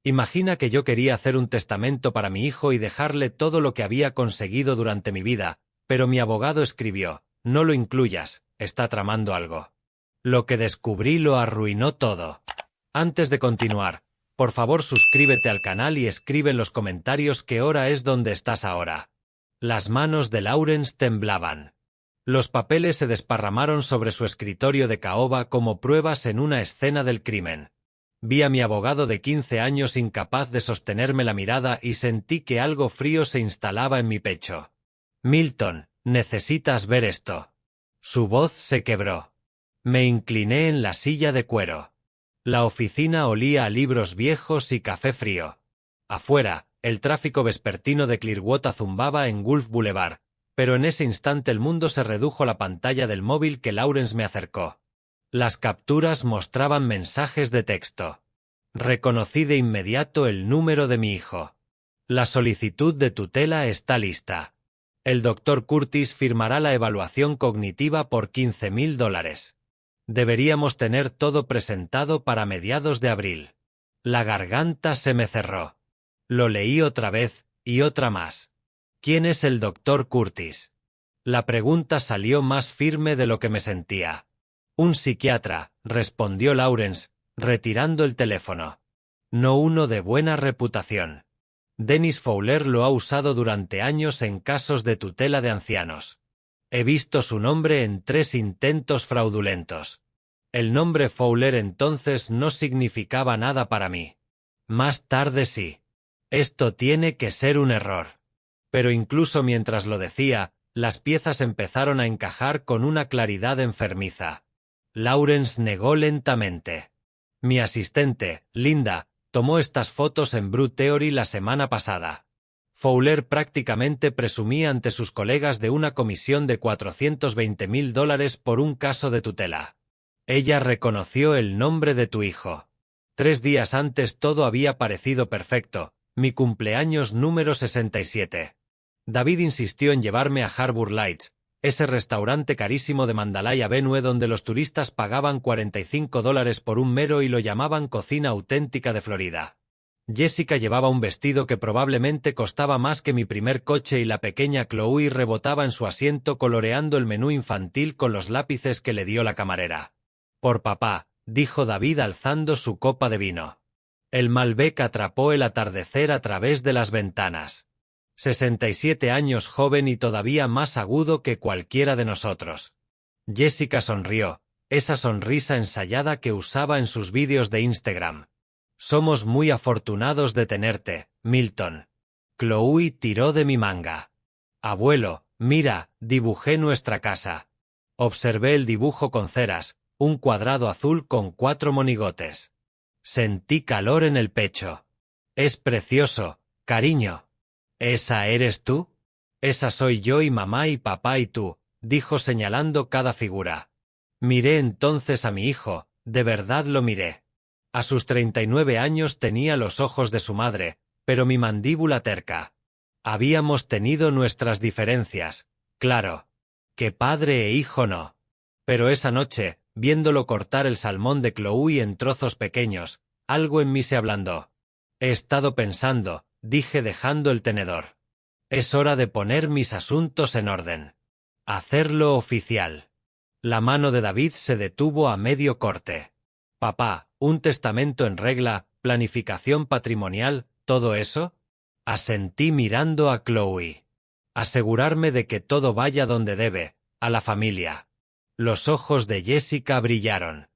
Imagina que yo quería hacer un testamento para mi hijo y dejarle todo lo que había conseguido durante mi vida, pero mi abogado escribió, no lo incluyas, está tramando algo. Lo que descubrí lo arruinó todo. Antes de continuar, por favor suscríbete al canal y escribe en los comentarios qué hora es donde estás ahora. Las manos de Lawrence temblaban. Los papeles se desparramaron sobre su escritorio de caoba como pruebas en una escena del crimen. Vi a mi abogado de 15 años incapaz de sostenerme la mirada y sentí que algo frío se instalaba en mi pecho. Milton, necesitas ver esto. Su voz se quebró. Me incliné en la silla de cuero. La oficina olía a libros viejos y café frío. Afuera, el tráfico vespertino de Clearwater zumbaba en Gulf Boulevard, pero en ese instante el mundo se redujo a la pantalla del móvil que Lawrence me acercó. Las capturas mostraban mensajes de texto. Reconocí de inmediato el número de mi hijo. La solicitud de tutela está lista. El Dr. Curtis firmará la evaluación cognitiva por $15,000. Deberíamos tener todo presentado para mediados de abril. La garganta se me cerró. Lo leí otra vez, y otra más. ¿Quién es el Dr. Curtis? La pregunta salió más firme de lo que me sentía. Un psiquiatra, respondió Lawrence, retirando el teléfono. No uno de buena reputación. Dennis Fowler lo ha usado durante años en casos de tutela de ancianos. He visto su nombre en 3 intentos fraudulentos. El nombre Fowler entonces no significaba nada para mí. Más tarde sí. Esto tiene que ser un error. Pero incluso mientras lo decía, las piezas empezaron a encajar con una claridad enfermiza. Lawrence negó lentamente. Mi asistente, Linda, tomó estas fotos en Brew Theory la semana pasada. Fowler prácticamente presumía ante sus colegas de una comisión de $420,000 por un caso de tutela. Ella reconoció el nombre de tu hijo. 3 días antes todo había parecido perfecto, mi cumpleaños número 67. David insistió en llevarme a Harbour Lights, ese restaurante carísimo de Mandalay Avenue donde los turistas pagaban $45 por un mero y lo llamaban cocina auténtica de Florida. Jessica llevaba un vestido que probablemente costaba más que mi primer coche y la pequeña Chloe rebotaba en su asiento coloreando el menú infantil con los lápices que le dio la camarera. Por papá, dijo David alzando su copa de vino. El Malbec atrapó el atardecer a través de las ventanas. 67 años joven y todavía más agudo que cualquiera de nosotros. Jessica sonrió, esa sonrisa ensayada que usaba en sus vídeos de Instagram. Somos muy afortunados de tenerte, Milton. Chloe tiró de mi manga. Abuelo, mira, dibujé nuestra casa. Observé el dibujo con ceras, un cuadrado azul con 4 monigotes. Sentí calor en el pecho. Es precioso, cariño. ¿Esa eres tú? Esa soy yo y mamá y papá y tú, dijo señalando cada figura. Miré entonces a mi hijo, de verdad lo miré. A sus 39 años tenía los ojos de su madre, pero mi mandíbula terca. Habíamos tenido nuestras diferencias, claro. Que padre e hijo no. Pero esa noche, viéndolo cortar el salmón de Chloe en trozos pequeños, algo en mí se ablandó. He estado pensando, dije dejando el tenedor. Es hora de poner mis asuntos en orden. Hacerlo oficial. La mano de David se detuvo a medio corte. Papá, ¿un testamento en regla, planificación patrimonial, todo eso? Asentí mirando a Chloe. Asegurarme de que todo vaya donde debe, a la familia. Los ojos de Jessica brillaron.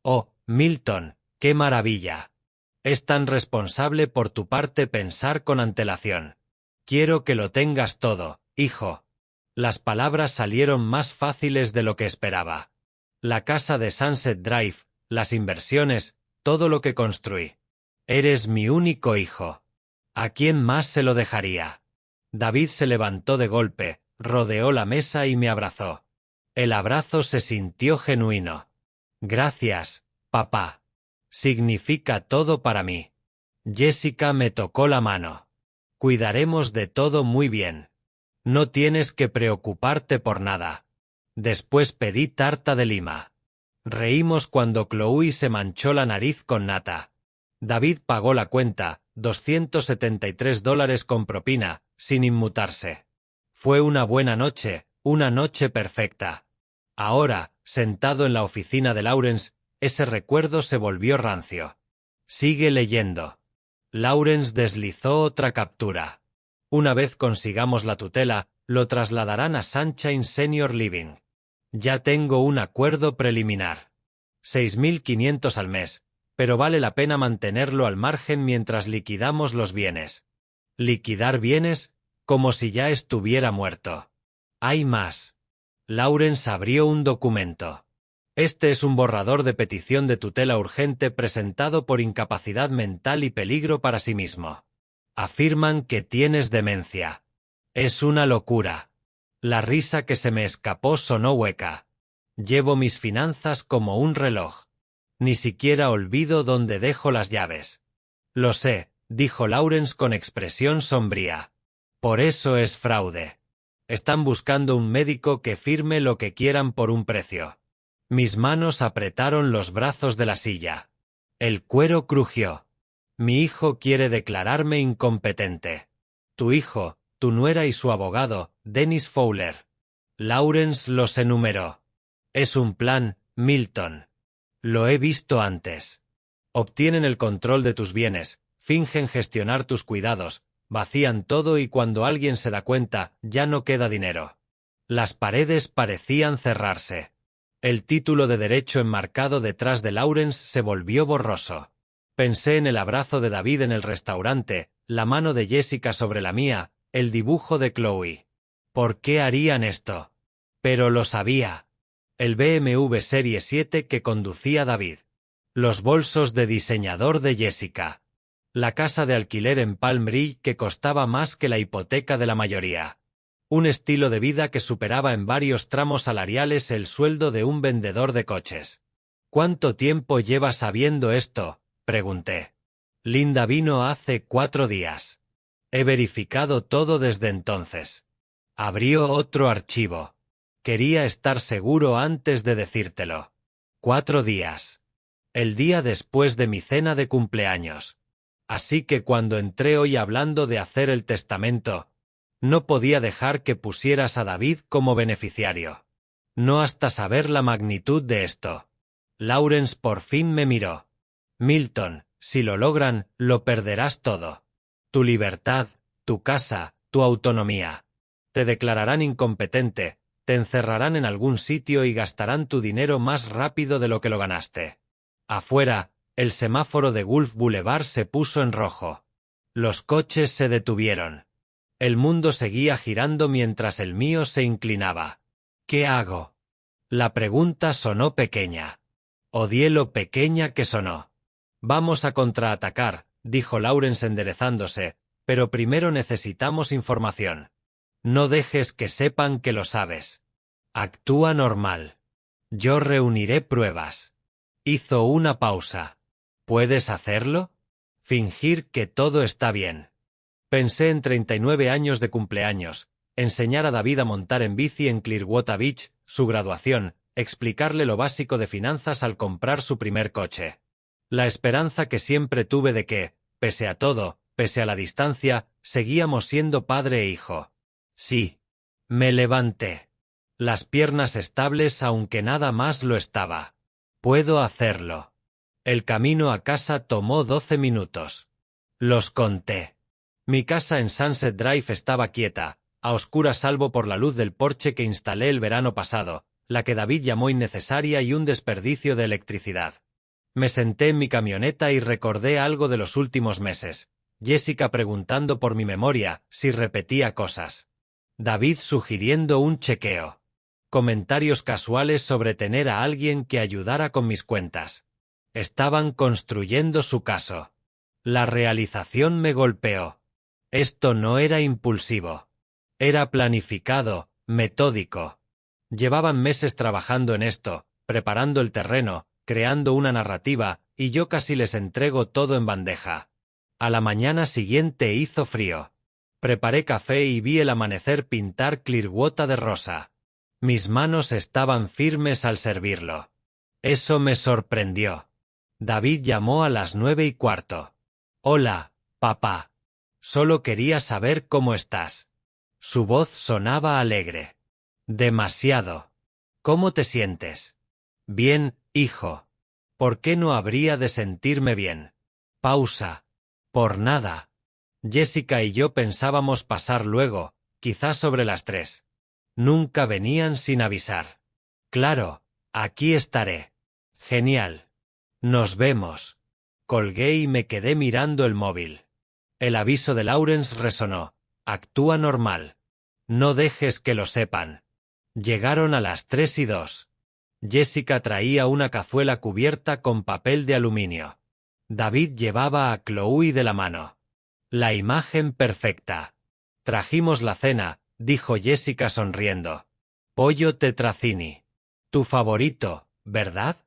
Oh, Milton, qué maravilla. Es tan responsable por tu parte pensar con antelación. Quiero que lo tengas todo, hijo. Las palabras salieron más fáciles de lo que esperaba. La casa de Sunset Drive, las inversiones, todo lo que construí. Eres mi único hijo. ¿A quién más se lo dejaría? David se levantó de golpe, rodeó la mesa y me abrazó. El abrazo se sintió genuino. Gracias, papá. Significa todo para mí. Jessica me tocó la mano. Cuidaremos de todo muy bien. No tienes que preocuparte por nada. Después pedí tarta de lima. Reímos cuando Chloe se manchó la nariz con nata. David pagó la cuenta, $273 con propina, sin inmutarse. Fue una buena noche, una noche perfecta. Ahora, sentado en la oficina de Lawrence, ese recuerdo se volvió rancio. Sigue leyendo. Lawrence deslizó otra captura. Una vez consigamos la tutela, lo trasladarán a Sunshine Senior Living. Ya tengo un acuerdo preliminar. 6.500 al mes, pero vale la pena mantenerlo al margen mientras liquidamos los bienes. ¿Liquidar bienes? Como si ya estuviera muerto. Hay más. Lawrence abrió un documento. Este es un borrador de petición de tutela urgente presentado por incapacidad mental y peligro para sí mismo. Afirman que tienes demencia. Es una locura. La risa que se me escapó sonó hueca. Llevo mis finanzas como un reloj. Ni siquiera olvido dónde dejo las llaves. Lo sé, dijo Lawrence con expresión sombría. Por eso es fraude. Están buscando un médico que firme lo que quieran por un precio. Mis manos apretaron los brazos de la silla. El cuero crujió. Mi hijo quiere declararme incompetente. Tu hijo, tu nuera y su abogado, Dennis Fowler. Lawrence los enumeró. Es un plan, Milton. Lo he visto antes. Obtienen el control de tus bienes, fingen gestionar tus cuidados, vacían todo y cuando alguien se da cuenta, ya no queda dinero. Las paredes parecían cerrarse. El título de derecho enmarcado detrás de Lawrence se volvió borroso. Pensé en el abrazo de David en el restaurante, la mano de Jessica sobre la mía, el dibujo de Chloe. ¿Por qué harían esto? Pero lo sabía. El BMW Serie 7 que conducía David. Los bolsos de diseñador de Jessica. La casa de alquiler en Palm Ridge que costaba más que la hipoteca de la mayoría. Un estilo de vida que superaba en varios tramos salariales el sueldo de un vendedor de coches. ¿Cuánto tiempo llevas sabiendo esto?, pregunté. Linda vino hace 4 días. He verificado todo desde entonces. Abrió otro archivo. Quería estar seguro antes de decírtelo. 4 días. El día después de mi cena de cumpleaños. Así que cuando entré hoy hablando de hacer el testamento, no podía dejar que pusieras a David como beneficiario. No hasta saber la magnitud de esto. Lawrence por fin me miró. Milton, si lo logran, lo perderás todo. Tu libertad, tu casa, tu autonomía. Te declararán incompetente, te encerrarán en algún sitio y gastarán tu dinero más rápido de lo que lo ganaste. Afuera, el semáforo de Gulf Boulevard se puso en rojo. Los coches se detuvieron. El mundo seguía girando mientras el mío se inclinaba. ¿Qué hago? La pregunta sonó pequeña. Odié lo pequeña que sonó. Vamos a contraatacar, dijo Lawrence enderezándose, pero primero necesitamos información. No dejes que sepan que lo sabes. Actúa normal. Yo reuniré pruebas. Hizo una pausa. ¿Puedes hacerlo? Fingir que todo está bien. Pensé en 39 años de cumpleaños, enseñar a David a montar en bici en Clearwater Beach, su graduación, explicarle lo básico de finanzas al comprar su primer coche. La esperanza que siempre tuve de que, pese a todo, pese a la distancia, seguíamos siendo padre e hijo. Sí. Me levanté. Las piernas estables aunque nada más lo estaba. Puedo hacerlo. El camino a casa tomó 12 minutos. Los conté. Mi casa en Sunset Drive estaba quieta, a oscuras salvo por la luz del porche que instalé el verano pasado, la que David llamó innecesaria y un desperdicio de electricidad. Me senté en mi camioneta y recordé algo de los últimos meses. Jessica preguntando por mi memoria, si repetía cosas. David sugiriendo un chequeo. Comentarios casuales sobre tener a alguien que ayudara con mis cuentas. Estaban construyendo su caso. La realización me golpeó. Esto no era impulsivo. Era planificado, metódico. Llevaban meses trabajando en esto, preparando el terreno, creando una narrativa, y yo casi les entrego todo en bandeja. A la mañana siguiente hizo frío. Preparé café y vi el amanecer pintar Clearwater de rosa. Mis manos estaban firmes al servirlo. Eso me sorprendió. David llamó a las 9:15. Hola, papá. Solo quería saber cómo estás. Su voz sonaba alegre. Demasiado. ¿Cómo te sientes? Bien, hijo. ¿Por qué no habría de sentirme bien? Pausa. Por nada. Jessica y yo pensábamos pasar luego, quizás sobre las 3. Nunca venían sin avisar. Claro, aquí estaré. Genial. Nos vemos. Colgué y me quedé mirando el móvil. El aviso de Lawrence resonó. Actúa normal. No dejes que lo sepan. Llegaron a las 3:02. Jessica traía una cazuela cubierta con papel de aluminio. David llevaba a Chloe de la mano. La imagen perfecta. Trajimos la cena, dijo Jessica sonriendo. Pollo tetrazzini. Tu favorito, ¿verdad?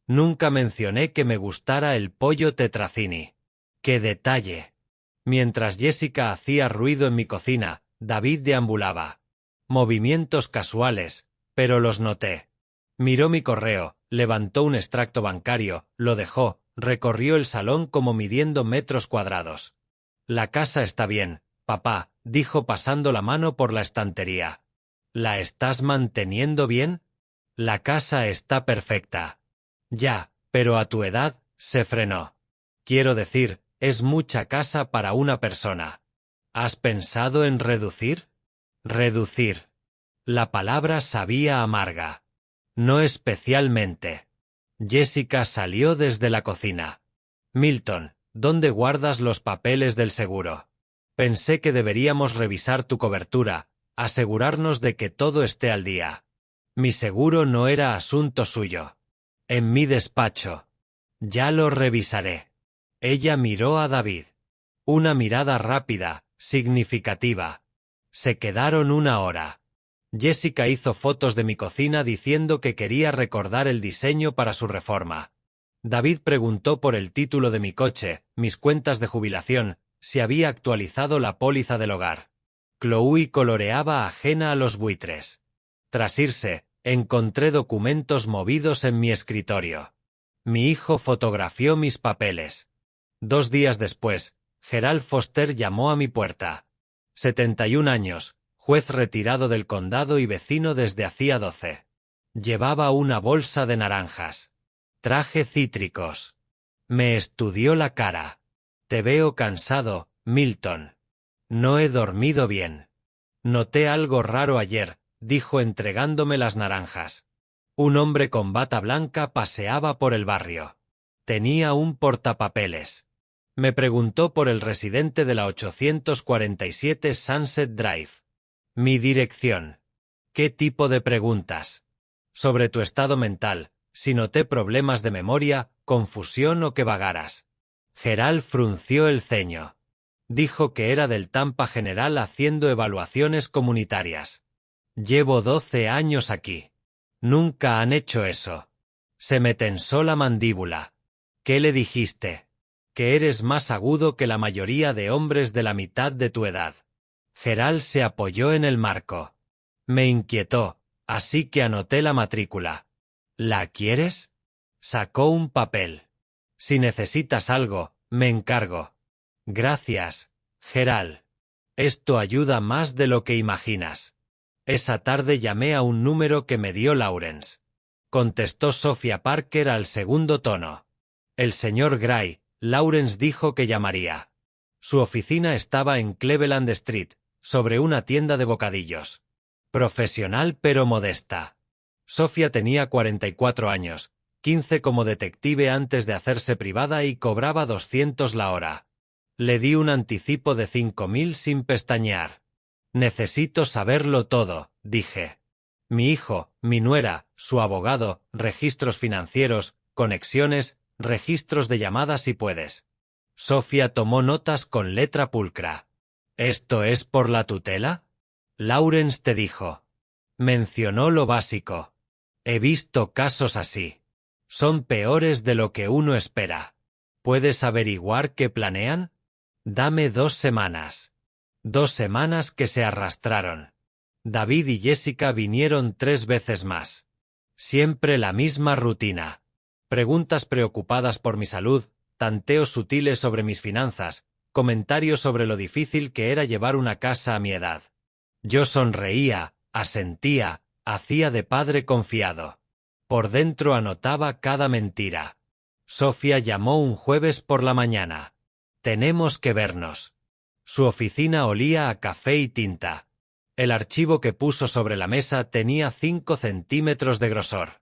Nunca mencioné que me gustara el pollo tetrazzini. ¡Qué detalle! Mientras Jessica hacía ruido en mi cocina, David deambulaba. Movimientos casuales, pero los noté. Miró mi correo, levantó un extracto bancario, lo dejó, recorrió el salón como midiendo metros cuadrados. La casa está bien, papá, dijo pasando la mano por la estantería. ¿La estás manteniendo bien? La casa está perfecta. Ya, pero a tu edad, se frenó. Quiero decir, es mucha casa para una persona. ¿Has pensado en reducir? Reducir. La palabra sabía amarga. No especialmente. Jessica salió desde la cocina. Milton, ¿dónde guardas los papeles del seguro? Pensé que deberíamos revisar tu cobertura, asegurarnos de que todo esté al día. Mi seguro no era asunto suyo. En mi despacho. Ya lo revisaré. Ella miró a David. Una mirada rápida, significativa. Se quedaron 1 hora. Jessica hizo fotos de mi cocina diciendo que quería recordar el diseño para su reforma. David preguntó por el título de mi coche, mis cuentas de jubilación, si había actualizado la póliza del hogar. Chloe coloreaba ajena a los buitres. Tras irse, encontré documentos movidos en mi escritorio. Mi hijo fotografió mis papeles. 2 días después, Gerald Foster llamó a mi puerta. 71 años, juez retirado del condado y vecino desde hacía 12. Llevaba una bolsa de naranjas. Traje cítricos. Me estudió la cara. Te veo cansado, Milton. No he dormido bien. Noté algo raro ayer, dijo entregándome las naranjas. Un hombre con bata blanca paseaba por el barrio. Tenía un portapapeles. Me preguntó por el residente de la 847 Sunset Drive. Mi dirección. ¿Qué tipo de preguntas? Sobre tu estado mental, si noté problemas de memoria, confusión o que vagaras. Gerald frunció el ceño. Dijo que era del Tampa General haciendo evaluaciones comunitarias. Llevo 12 años aquí. Nunca han hecho eso. Se me tensó la mandíbula. ¿Qué le dijiste? Que eres más agudo que la mayoría de hombres de la mitad de tu edad. Gerald se apoyó en el marco. Me inquietó, así que anoté la matrícula. ¿La quieres? Sacó un papel. Si necesitas algo, me encargo. Gracias, Gerald. Esto ayuda más de lo que imaginas. Esa tarde llamé a un número que me dio Lawrence. Contestó Sophia Parker al segundo tono. El señor Gray, Lawrence dijo que llamaría. Su oficina estaba en Cleveland Street, sobre una tienda de bocadillos. Profesional pero modesta. Sophia tenía 44 años, 15 como detective antes de hacerse privada y cobraba 200 la hora. Le di un anticipo de 5.000 sin pestañear. Necesito saberlo todo, dije. Mi hijo, mi nuera, su abogado, registros financieros, conexiones, registros de llamadas si puedes. Sophia tomó notas con letra pulcra. ¿Esto es por la tutela? Lawrence te dijo. Mencionó lo básico. He visto casos así. Son peores de lo que uno espera. ¿Puedes averiguar qué planean? Dame 2 semanas. 2 semanas que se arrastraron. David y Jessica vinieron 3 veces más. Siempre la misma rutina. Preguntas preocupadas por mi salud, tanteos sutiles sobre mis finanzas, comentarios sobre lo difícil que era llevar una casa a mi edad. Yo sonreía, asentía, hacía de padre confiado. Por dentro anotaba cada mentira. Sofía llamó un jueves por la mañana. Tenemos que vernos. Su oficina olía a café y tinta. El archivo que puso sobre la mesa tenía 5 centímetros de grosor.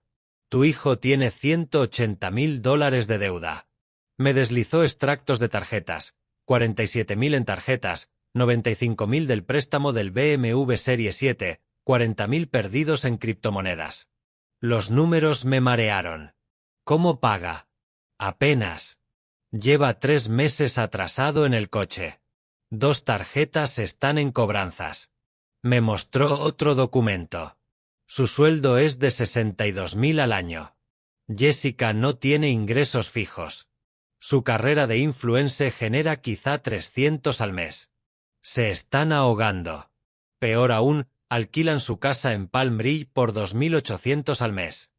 Tu hijo tiene $180.000 de deuda. Me deslizó extractos de tarjetas, 47.000 en tarjetas, 95.000 del préstamo del BMW Serie 7, 40.000 perdidos en criptomonedas. Los números me marearon. ¿Cómo paga? Apenas. Lleva 3 meses atrasado en el coche. 2 tarjetas están en cobranzas. Me mostró otro documento. Su sueldo es de 62.000 al año. Jessica no tiene ingresos fijos. Su carrera de influencer genera quizá 300 al mes. Se están ahogando. Peor aún, alquilan su casa en Palm Ridge por 2.800 al mes.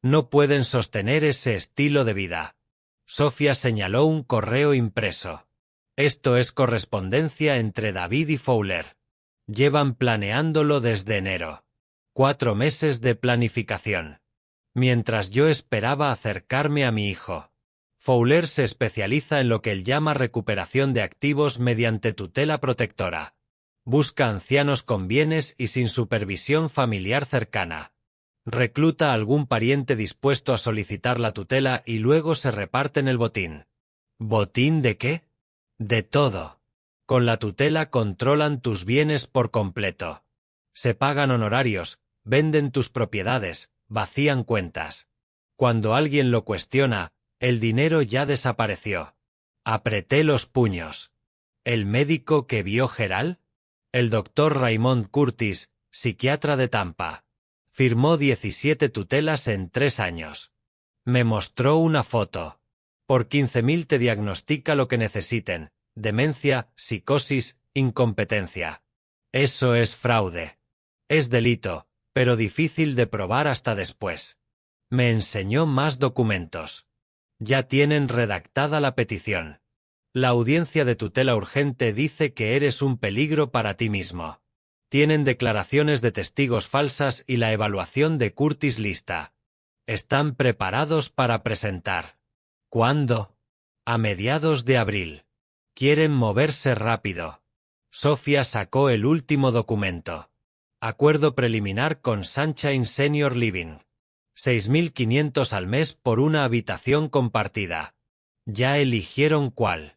No pueden sostener ese estilo de vida. Sofía señaló un correo impreso. Esto es correspondencia entre David y Fowler. Llevan planeándolo desde enero. 4 meses de planificación. Mientras yo esperaba acercarme a mi hijo. Fowler se especializa en lo que él llama recuperación de activos mediante tutela protectora. Busca ancianos con bienes y sin supervisión familiar cercana. Recluta a algún pariente dispuesto a solicitar la tutela y luego se reparten el botín. ¿Botín de qué? De todo. Con la tutela controlan tus bienes por completo. Se pagan honorarios, venden tus propiedades, vacían cuentas. Cuando alguien lo cuestiona, el dinero ya desapareció. Apreté los puños. ¿El médico que vio Gerald? El doctor Raymond Curtis, psiquiatra de Tampa. Firmó 17 tutelas en 3 años. Me mostró una foto. Por 15.000 te diagnostica lo que necesiten: demencia, psicosis, incompetencia. Eso es fraude. Es delito, pero difícil de probar hasta después. Me enseñó más documentos. Ya tienen redactada la petición. La audiencia de tutela urgente dice que eres un peligro para ti mismo. Tienen declaraciones de testigos falsas y la evaluación de Curtis lista. Están preparados para presentar. ¿Cuándo? A mediados de abril. Quieren moverse rápido. Sofía sacó el último documento. Acuerdo preliminar con Sunshine Senior Living. 6.500 al mes por una habitación compartida. Ya eligieron cuál.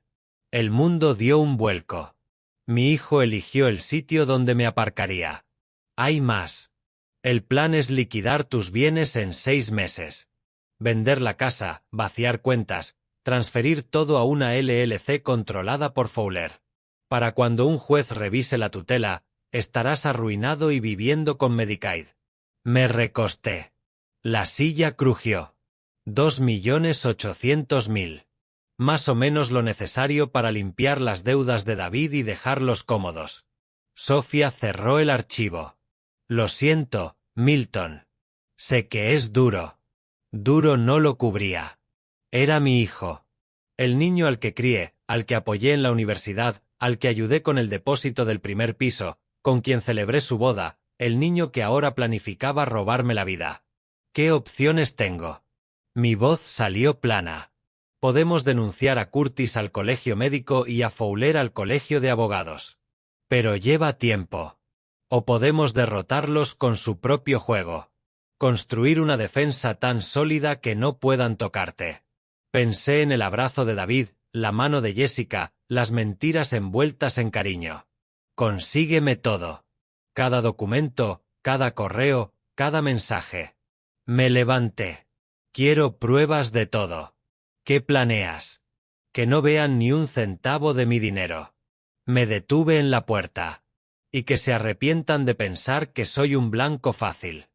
El mundo dio un vuelco. Mi hijo eligió el sitio donde me aparcaría. Hay más. El plan es liquidar tus bienes en 6 meses. Vender la casa, vaciar cuentas, transferir todo a una LLC controlada por Fowler. Para cuando un juez revise la tutela, estarás arruinado y viviendo con Medicaid. Me recosté. La silla crujió. 2.800.000. Más o menos lo necesario para limpiar las deudas de David y dejarlos cómodos. Sofía cerró el archivo. Lo siento, Milton. Sé que es duro. Duro no lo cubría. Era mi hijo. El niño al que crié, al que apoyé en la universidad, al que ayudé con el depósito del primer piso, con quien celebré su boda, el niño que ahora planificaba robarme la vida. ¿Qué opciones tengo? Mi voz salió plana. Podemos denunciar a Curtis al colegio médico y a Fowler al colegio de abogados. Pero lleva tiempo. O podemos derrotarlos con su propio juego. Construir una defensa tan sólida que no puedan tocarte. Pensé en el abrazo de David, la mano de Jessica, las mentiras envueltas en cariño. Consígueme todo. Cada documento, cada correo, cada mensaje. Me levanté. Quiero pruebas de todo. ¿Qué planeas? Que no vean ni un centavo de mi dinero. Me detuve en la puerta. Y que se arrepientan de pensar que soy un blanco fácil.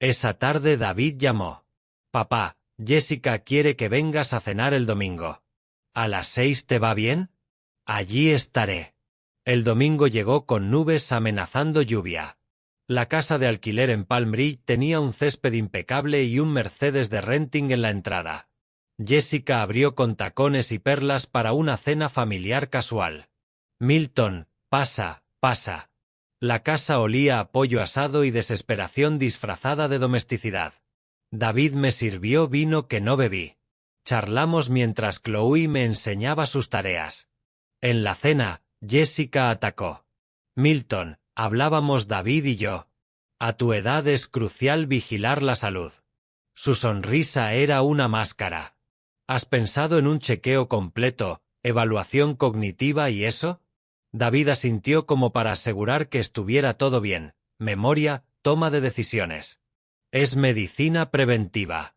Esa tarde David llamó. Papá, Jessica quiere que vengas a cenar el domingo. ¿A las 6 te va bien? Allí estaré. El domingo llegó con nubes amenazando lluvia. La casa de alquiler en Palm Ridge tenía un césped impecable y un Mercedes de renting en la entrada. Jessica abrió con tacones y perlas para una cena familiar casual. Milton, pasa, pasa. La casa olía a pollo asado y desesperación disfrazada de domesticidad. David me sirvió vino que no bebí. Charlamos mientras Chloe me enseñaba sus tareas. En la cena, Jessica atacó. Milton, hablábamos David y yo. A tu edad es crucial vigilar la salud. Su sonrisa era una máscara. ¿Has pensado en un chequeo completo, evaluación cognitiva y eso? David asintió como para asegurar que estuviera todo bien. Memoria, toma de decisiones. Es medicina preventiva.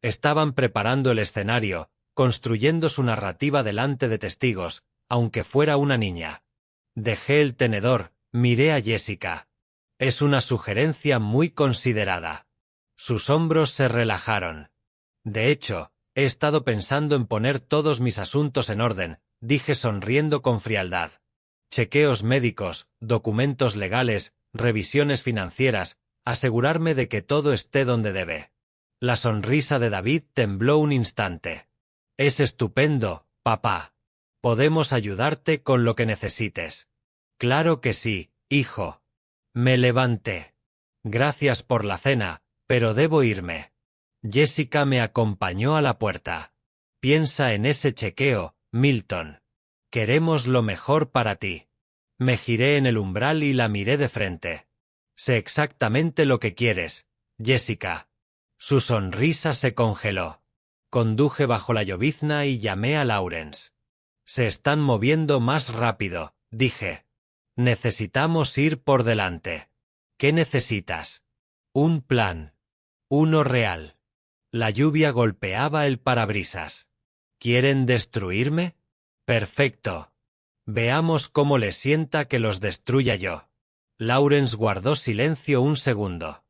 Estaban preparando el escenario, construyendo su narrativa delante de testigos, aunque fuera una niña. Dejé el tenedor, miré a Jessica. Es una sugerencia muy considerada. Sus hombros se relajaron. De hecho, he estado pensando en poner todos mis asuntos en orden, dije sonriendo con frialdad. Chequeos médicos, documentos legales, revisiones financieras, asegurarme de que todo esté donde debe. La sonrisa de David tembló un instante. Es estupendo, papá. Podemos ayudarte con lo que necesites. Claro que sí, hijo. Me levanté. Gracias por la cena, pero debo irme. Jessica me acompañó a la puerta. Piensa en ese chequeo, Milton. Queremos lo mejor para ti. Me giré en el umbral y la miré de frente. Sé exactamente lo que quieres, Jessica. Su sonrisa se congeló. Conduje bajo la llovizna y llamé a Lawrence. Se están moviendo más rápido, dije. Necesitamos ir por delante. ¿Qué necesitas? Un plan. Uno real. La lluvia golpeaba el parabrisas. ¿Quieren destruirme? Perfecto. Veamos cómo les sienta que los destruya yo. Lawrence guardó silencio un segundo.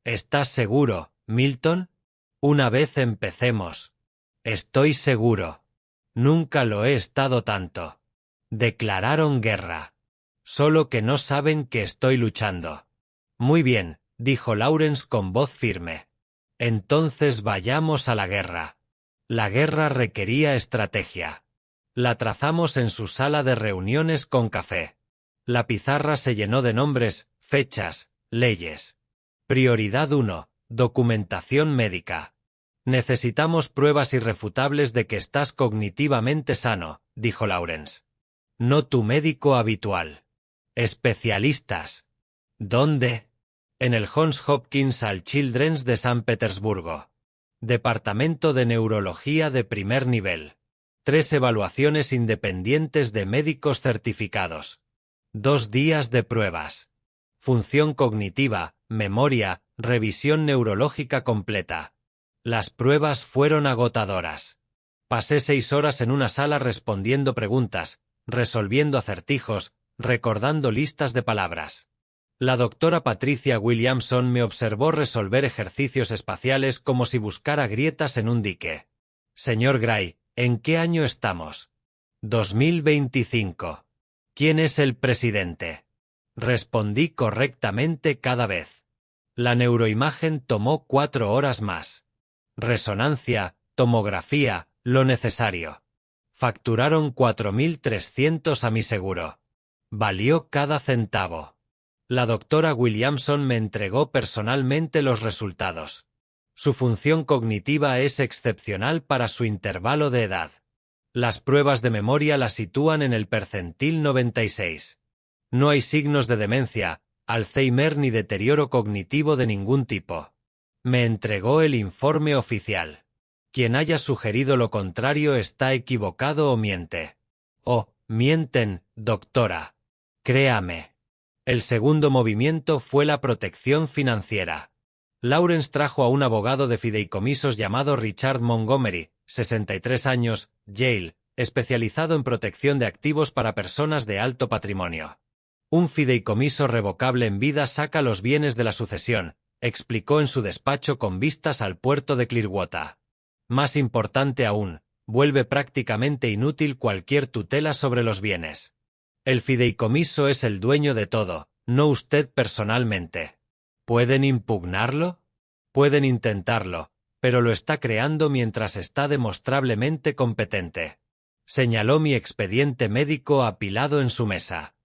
¿Estás seguro, Milton? Una vez empecemos. Estoy seguro. Nunca lo he estado tanto. Declararon guerra. Solo que no saben que estoy luchando. Muy bien, dijo Lawrence con voz firme. Entonces vayamos a la guerra. La guerra requería estrategia. La trazamos en su sala de reuniones con café. La pizarra se llenó de nombres, fechas, leyes. Prioridad 1. Documentación médica. Necesitamos pruebas irrefutables de que estás cognitivamente sano, dijo Lawrence. No tu médico habitual. Especialistas. ¿Dónde? En el Johns Hopkins al Children's de San Petersburgo. Departamento de Neurología de primer nivel. 3 evaluaciones independientes de médicos certificados. 2 días de pruebas. Función cognitiva, memoria, revisión neurológica completa. Las pruebas fueron agotadoras. Pasé 6 horas en una sala respondiendo preguntas, resolviendo acertijos, recordando listas de palabras. La doctora Patricia Williamson me observó resolver ejercicios espaciales como si buscara grietas en un dique. Señor Gray, ¿en qué año estamos? 2025. ¿Quién es el presidente? Respondí correctamente cada vez. La neuroimagen tomó 4 horas más. Resonancia, tomografía, lo necesario. Facturaron 4.300 a mi seguro. Valió cada centavo. La doctora Williamson me entregó personalmente los resultados. Su función cognitiva es excepcional para su intervalo de edad. Las pruebas de memoria la sitúan en el percentil 96. No hay signos de demencia, Alzheimer ni deterioro cognitivo de ningún tipo. Me entregó el informe oficial. Quien haya sugerido lo contrario está equivocado o miente. Oh, mienten, doctora. Créame. El segundo movimiento fue la protección financiera. Lawrence trajo a un abogado de fideicomisos llamado Richard Montgomery, 63 años, Yale, especializado en protección de activos para personas de alto patrimonio. Un fideicomiso revocable en vida saca los bienes de la sucesión, explicó en su despacho con vistas al puerto de Clearwater. Más importante aún, vuelve prácticamente inútil cualquier tutela sobre los bienes. El fideicomiso es el dueño de todo, no usted personalmente. ¿Pueden impugnarlo? Pueden intentarlo, pero lo está creando mientras está demostrablemente competente. Señaló mi expediente médico apilado en su mesa.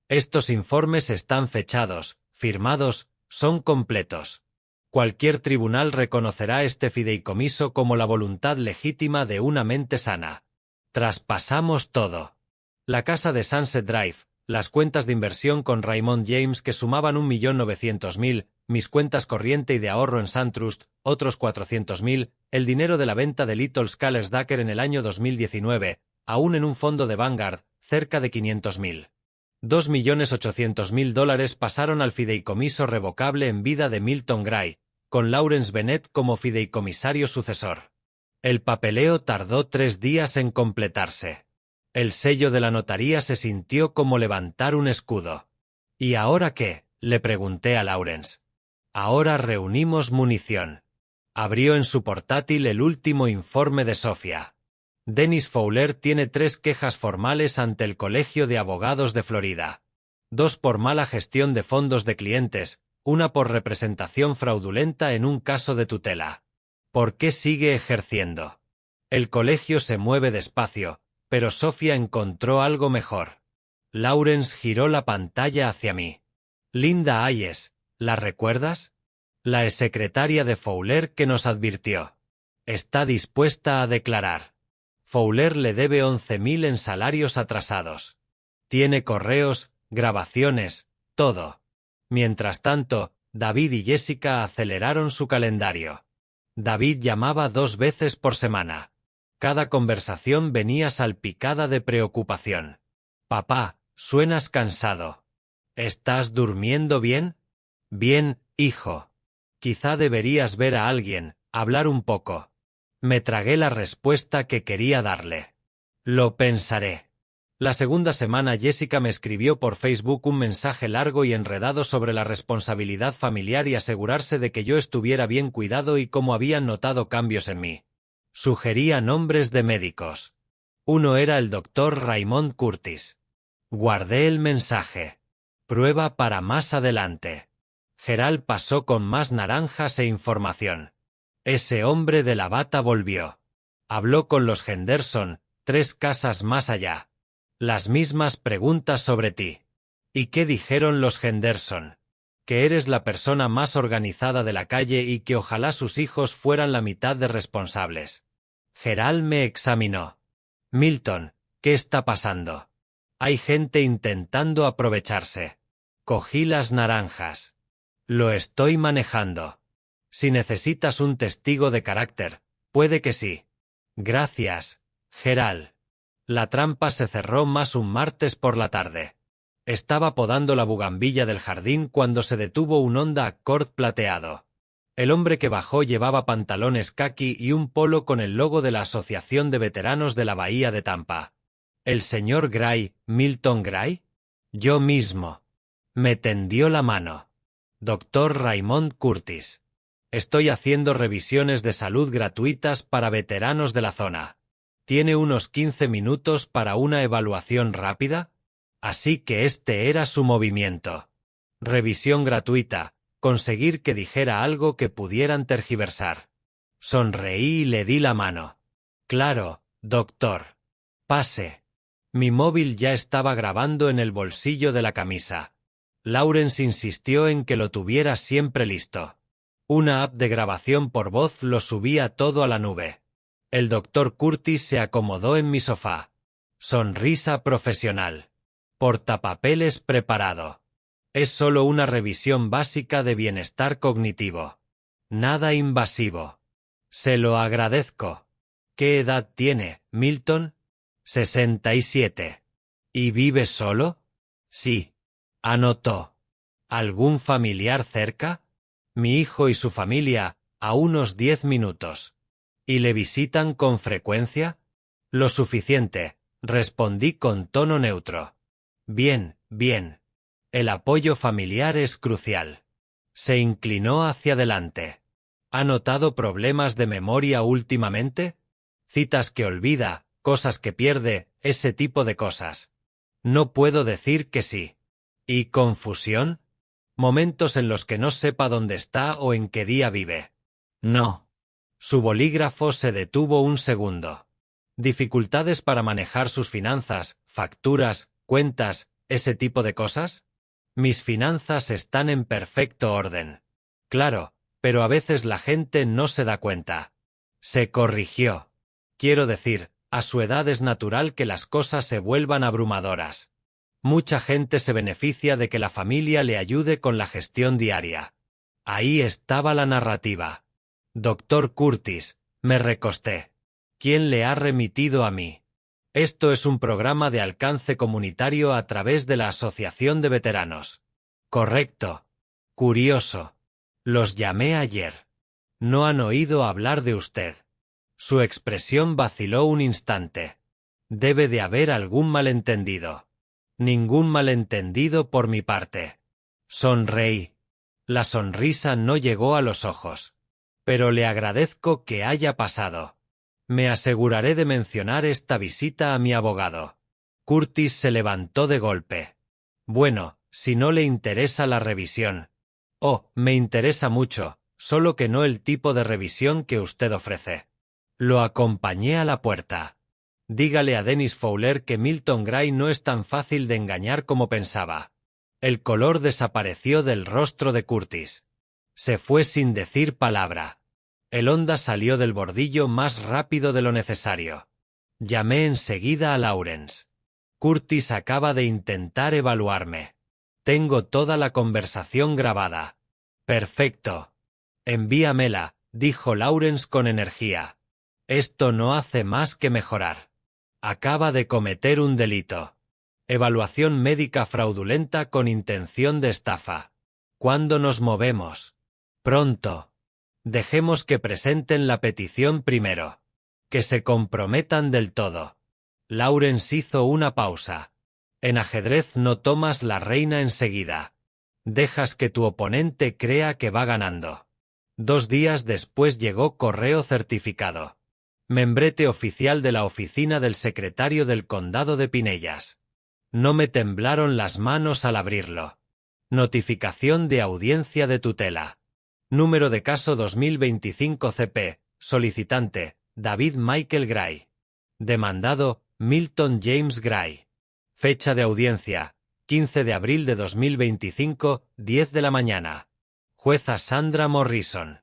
Estos informes están fechados, firmados, son completos. Cualquier tribunal reconocerá este fideicomiso como la voluntad legítima de una mente sana. Traspasamos todo. La casa de Sunset Drive, las cuentas de inversión con Raymond James que sumaban 1.900.000, mis cuentas corriente y de ahorro en SunTrust, otros 400.000, el dinero de la venta de Little Scales Dacker en el año 2019, aún en un fondo de Vanguard, cerca de 500.000. $2.800.000 pasaron al fideicomiso revocable en vida de Milton Gray, con Lawrence Bennett como fideicomisario sucesor. El papeleo tardó 3 días en completarse. El sello de la notaría se sintió como levantar un escudo. ¿Y ahora qué?, le pregunté a Lawrence. Ahora reunimos munición. Abrió en su portátil el último informe de Sofía. Dennis Fowler tiene 3 quejas formales ante el Colegio de Abogados de Florida. 2 por mala gestión de fondos de clientes, 1 por representación fraudulenta en un caso de tutela. ¿Por qué sigue ejerciendo? El colegio se mueve despacio, pero Sofía encontró algo mejor. Lawrence giró la pantalla hacia mí. Linda Hayes, ¿la recuerdas? La exsecretaria de Fowler que nos advirtió. Está dispuesta a declarar. Fowler le debe 11.000 en salarios atrasados. Tiene correos, grabaciones, todo. Mientras tanto, David y Jessica aceleraron su calendario. David llamaba 2 veces por semana. Cada conversación venía salpicada de preocupación. Papá, suenas cansado. ¿Estás durmiendo bien? Bien, hijo. Quizá deberías ver a alguien, hablar un poco. Me tragué la respuesta que quería darle. Lo pensaré. La segunda semana Jessica me escribió por Facebook un mensaje largo y enredado sobre la responsabilidad familiar y asegurarse de que yo estuviera bien cuidado y cómo habían notado cambios en mí. Sugería nombres de médicos. Uno era el doctor Raymond Curtis. Guardé el mensaje. Prueba para más adelante. Gerald pasó con más naranjas e información. Ese hombre de la bata volvió. Habló con los Henderson, 3 casas más allá. Las mismas preguntas sobre ti. ¿Y qué dijeron los Henderson? Que eres la persona más organizada de la calle y que ojalá sus hijos fueran la mitad de responsables. Gerald me examinó. Milton, ¿qué está pasando? Hay gente intentando aprovecharse. Cogí las naranjas. Lo estoy manejando. Si necesitas un testigo de carácter, puede que sí. Gracias, Gerald. La trampa se cerró más un martes por la tarde. Estaba podando la bugambilla del jardín cuando se detuvo un Honda Accord plateado. El hombre que bajó llevaba pantalones caqui y un polo con el logo de la Asociación de Veteranos de la Bahía de Tampa. ¿El señor Gray, Milton Gray? Yo mismo. Me tendió la mano. Doctor Raymond Curtis. Estoy haciendo revisiones de salud gratuitas para veteranos de la zona. ¿Tiene unos 15 minutos para una evaluación rápida? Así que este era su movimiento. Revisión gratuita, conseguir que dijera algo que pudieran tergiversar. Sonreí y le di la mano. Claro, doctor. Pase. Mi móvil ya estaba grabando en el bolsillo de la camisa. Lawrence insistió en que lo tuviera siempre listo. Una app de grabación por voz lo subía todo a la nube. El doctor Curtis se acomodó en mi sofá. Sonrisa profesional. Portapapeles preparado. Es solo una revisión básica de bienestar cognitivo. Nada invasivo. Se lo agradezco. ¿Qué edad tiene, Milton? 67. ¿Y vive solo? Sí. Anotó. ¿Algún familiar cerca? Mi hijo y su familia, a unos 10 minutos. ¿Y le visitan con frecuencia? Lo suficiente, respondí con tono neutro. Bien, bien. El apoyo familiar es crucial. Se inclinó hacia adelante. ¿Ha notado problemas de memoria últimamente? Citas que olvida, cosas que pierde, ese tipo de cosas. No puedo decir que sí. ¿Y confusión? Momentos en los que no sepa dónde está o en qué día vive. No. Su bolígrafo se detuvo un segundo. ¿Dificultades para manejar sus finanzas, facturas, cuentas, ese tipo de cosas? Mis finanzas están en perfecto orden. Claro, pero a veces la gente no se da cuenta. Se corrigió. Quiero decir, a su edad es natural que las cosas se vuelvan abrumadoras. Mucha gente se beneficia de que la familia le ayude con la gestión diaria. Ahí estaba la narrativa. Doctor Curtis, me recosté. ¿Quién le ha remitido a mí? Esto es un programa de alcance comunitario a través de la Asociación de Veteranos. Correcto. Curioso. Los llamé ayer. No han oído hablar de usted. Su expresión vaciló un instante. Debe de haber algún malentendido. Ningún malentendido por mi parte. Sonreí. La sonrisa no llegó a los ojos. Pero le agradezco que haya pasado. Me aseguraré de mencionar esta visita a mi abogado. Curtis se levantó de golpe. Bueno, si no le interesa la revisión. Oh, me interesa mucho, solo que no el tipo de revisión que usted ofrece. Lo acompañé a la puerta. Dígale a Dennis Fowler que Milton Gray no es tan fácil de engañar como pensaba. El color desapareció del rostro de Curtis. Se fue sin decir palabra. El Honda salió del bordillo más rápido de lo necesario. Llamé enseguida a Lawrence. Curtis acaba de intentar evaluarme. Tengo toda la conversación grabada. Perfecto. Envíamela, dijo Lawrence con energía. Esto no hace más que mejorar. Acaba de cometer un delito. Evaluación médica fraudulenta con intención de estafa. ¿Cuándo nos movemos? Pronto. Dejemos que presenten la petición primero. Que se comprometan del todo. Lawrence hizo una pausa. En ajedrez no tomas la reina enseguida. Dejas que tu oponente crea que va ganando. 2 días después llegó correo certificado. Membrete oficial de la oficina del secretario del condado de Pinellas. No me temblaron las manos al abrirlo. Notificación de audiencia de tutela. Número de caso 2025 CP. Solicitante, David Michael Gray. Demandado, Milton James Gray. Fecha de audiencia, 15 de abril de 2025, 10 de la mañana. Jueza Sandra Morrison.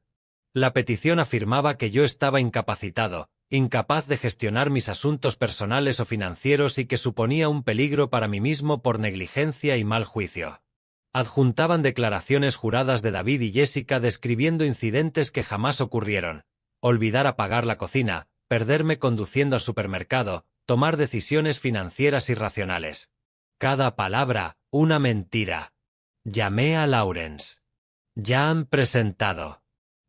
La petición afirmaba que yo estaba incapacitado, incapaz de gestionar mis asuntos personales o financieros y que suponía un peligro para mí mismo por negligencia y mal juicio. Adjuntaban declaraciones juradas de David y Jessica describiendo incidentes que jamás ocurrieron. Olvidar apagar la cocina, perderme conduciendo al supermercado, tomar decisiones financieras irracionales. Cada palabra, una mentira. Llamé a Lawrence. Ya han presentado.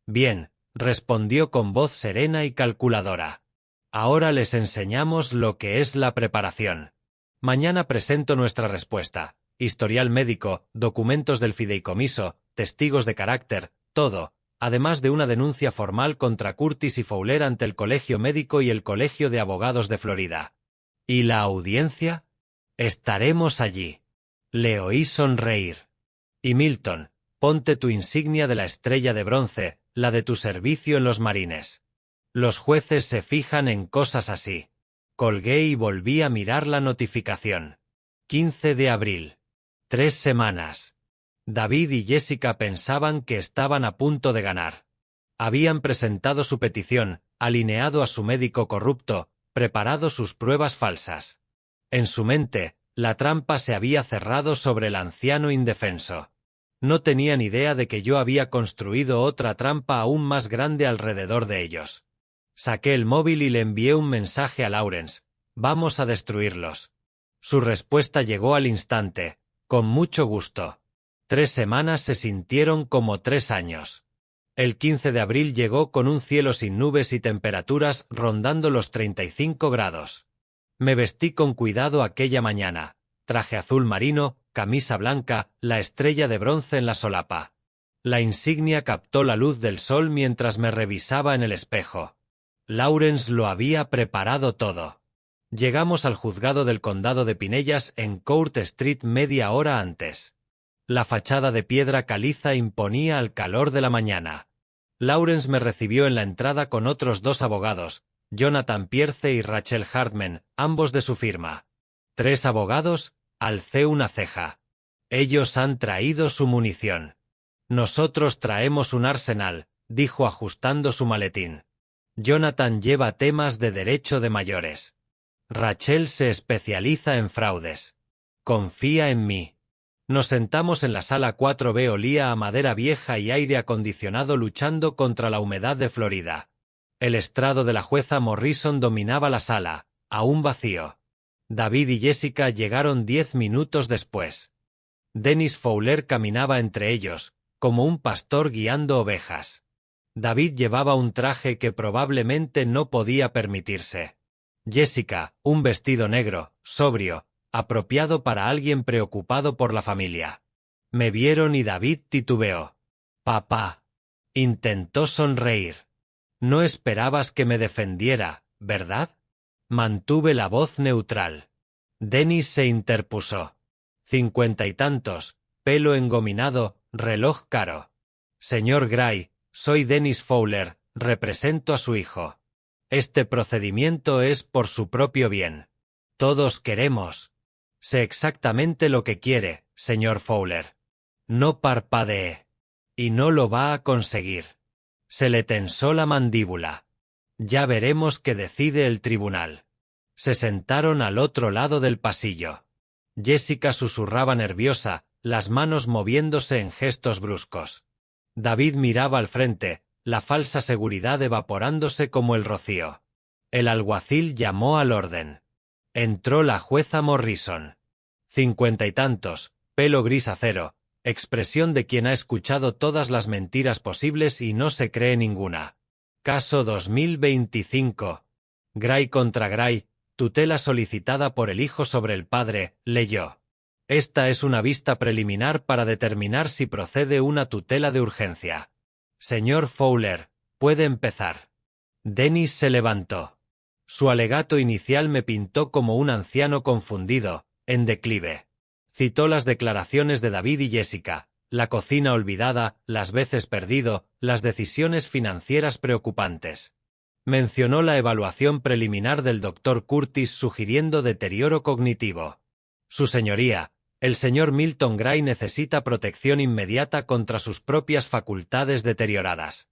Bien, respondió con voz serena y calculadora. Ahora les enseñamos lo que es la preparación. Mañana presento nuestra respuesta. Historial médico, documentos del fideicomiso, testigos de carácter, todo, además de una denuncia formal contra Curtis y Fowler ante el Colegio Médico y el Colegio de Abogados de Florida. ¿Y la audiencia? Estaremos allí. Le oí sonreír. Y Milton, ponte tu insignia de la estrella de bronce, la de tu servicio en los marines. Los jueces se fijan en cosas así. Colgué y volví a mirar la notificación. 15 de abril. 3 semanas. David y Jessica pensaban que estaban a punto de ganar. Habían presentado su petición, alineado a su médico corrupto, preparado sus pruebas falsas. En su mente, la trampa se había cerrado sobre el anciano indefenso. No tenían idea de que yo había construido otra trampa aún más grande alrededor de ellos. Saqué el móvil y le envié un mensaje a Lawrence. Vamos a destruirlos. Su respuesta llegó al instante. Con mucho gusto. 3 semanas se sintieron como 3 años. El 15 de abril llegó con un cielo sin nubes y temperaturas rondando los 35 grados. Me vestí con cuidado aquella mañana. Traje azul marino, camisa blanca, la estrella de bronce en la solapa. La insignia captó la luz del sol mientras me revisaba en el espejo. Lawrence lo había preparado todo. Llegamos al juzgado del condado de Pinellas en Court Street media hora antes. La fachada de piedra caliza imponía al calor de la mañana. Lawrence me recibió en la entrada con otros 2 abogados, Jonathan Pierce y Rachel Hartman, ambos de su firma. 3 abogados, alcé una ceja. Ellos han traído su munición. Nosotros traemos un arsenal, dijo ajustando su maletín. Jonathan lleva temas de derecho de mayores. Rachel se especializa en fraudes. Confía en mí. Nos sentamos en la sala 4B, olía a madera vieja y aire acondicionado luchando contra la humedad de Florida. El estrado de la jueza Morrison dominaba la sala, aún vacío. David y Jessica llegaron 10 minutos después. Dennis Fowler caminaba entre ellos, como un pastor guiando ovejas. David llevaba un traje que probablemente no podía permitirse. Jessica, un vestido negro, sobrio, apropiado para alguien preocupado por la familia. Me vieron y David titubeó. Papá. Intentó sonreír. No esperabas que me defendiera, ¿verdad? Mantuve la voz neutral. Dennis se interpuso. 50 y tantos, pelo engominado, reloj caro. Señor Gray, soy Dennis Fowler, represento a su hijo. Este procedimiento es por su propio bien. Todos queremos. Sé exactamente lo que quiere, señor Fowler. No parpadee. Y no lo va a conseguir. Se le tensó la mandíbula. Ya veremos qué decide el tribunal. Se sentaron al otro lado del pasillo. Jessica susurraba nerviosa, las manos moviéndose en gestos bruscos. David miraba al frente, la falsa seguridad evaporándose como el rocío. El alguacil llamó al orden. Entró la jueza Morrison. 50 y tantos, pelo gris acero, expresión de quien ha escuchado todas las mentiras posibles y no se cree ninguna. Caso 2025. Gray contra Gray, tutela solicitada por el hijo sobre el padre, leyó. Esta es una vista preliminar para determinar si procede una tutela de urgencia. Señor Fowler, puede empezar. Dennis se levantó. Su alegato inicial me pintó como un anciano confundido, en declive. Citó las declaraciones de David y Jessica, la cocina olvidada, las veces perdido, las decisiones financieras preocupantes. Mencionó la evaluación preliminar del Dr. Curtis sugiriendo deterioro cognitivo. Su señoría, el señor Milton Gray necesita protección inmediata contra sus propias facultades deterioradas.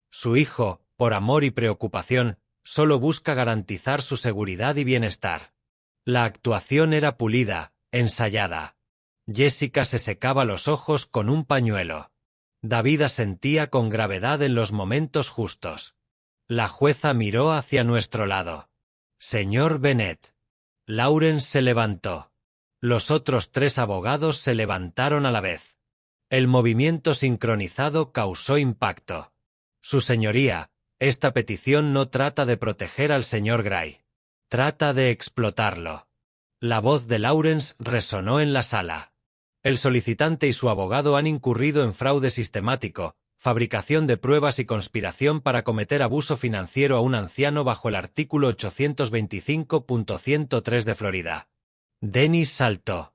Su hijo, por amor y preocupación, solo busca garantizar su seguridad y bienestar. La actuación era pulida, ensayada. Jessica se secaba los ojos con un pañuelo. David asentía con gravedad en los momentos justos. La jueza miró hacia nuestro lado. Señor Bennett. Lawrence se levantó. Los otros 3 abogados se levantaron a la vez. El movimiento sincronizado causó impacto. Su señoría, esta petición no trata de proteger al señor Gray. Trata de explotarlo. La voz de Lawrence resonó en la sala. El solicitante y su abogado han incurrido en fraude sistemático, fabricación de pruebas y conspiración para cometer abuso financiero a un anciano bajo el artículo 825.103 de Florida. Dennis saltó.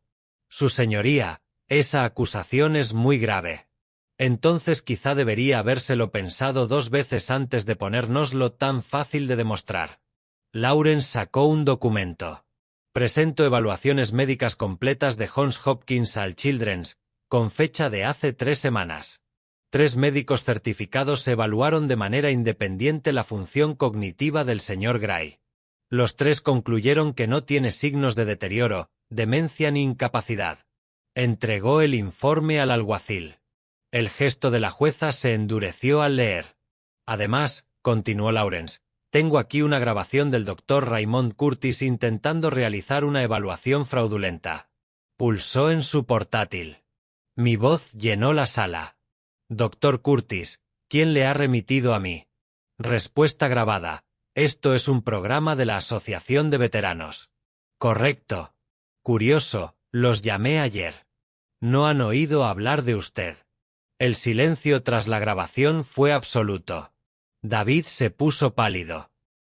Su señoría, esa acusación es muy grave. Entonces quizá debería habérselo pensado 2 veces antes de ponérnoslo tan fácil de demostrar. Lawrence sacó un documento. Presento evaluaciones médicas completas de Johns Hopkins al Children's, con fecha de hace 3 semanas. 3 médicos certificados evaluaron de manera independiente la función cognitiva del señor Gray. Los 3 concluyeron que no tiene signos de deterioro, demencia ni incapacidad. Entregó el informe al alguacil. El gesto de la jueza se endureció al leer. Además, continuó Lawrence, tengo aquí una grabación del Dr. Raymond Curtis intentando realizar una evaluación fraudulenta. Pulsó en su portátil. Mi voz llenó la sala. Dr. Curtis, ¿quién le ha remitido a mí? Respuesta grabada. Esto es un programa de la Asociación de Veteranos. Correcto. Curioso, los llamé ayer. No han oído hablar de usted. El silencio tras la grabación fue absoluto. David se puso pálido.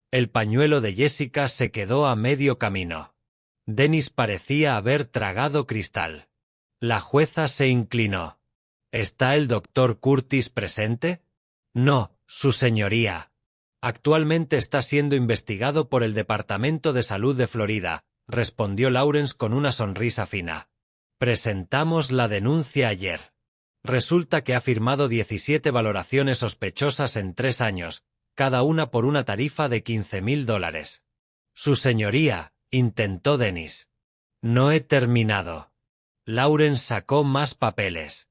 El pañuelo de Jessica se quedó a medio camino. Dennis parecía haber tragado cristal. La jueza se inclinó. ¿Está el Dr. Curtis presente? No, Su señoría. Actualmente está siendo investigado por el Departamento de Salud de Florida, respondió Lawrence con una sonrisa fina. Presentamos la denuncia ayer. Resulta que ha firmado 17 valoraciones sospechosas en 3 años, cada una por una tarifa de $15,000. Su señoría, intentó Dennis. No he terminado. Lawrence sacó más papeles.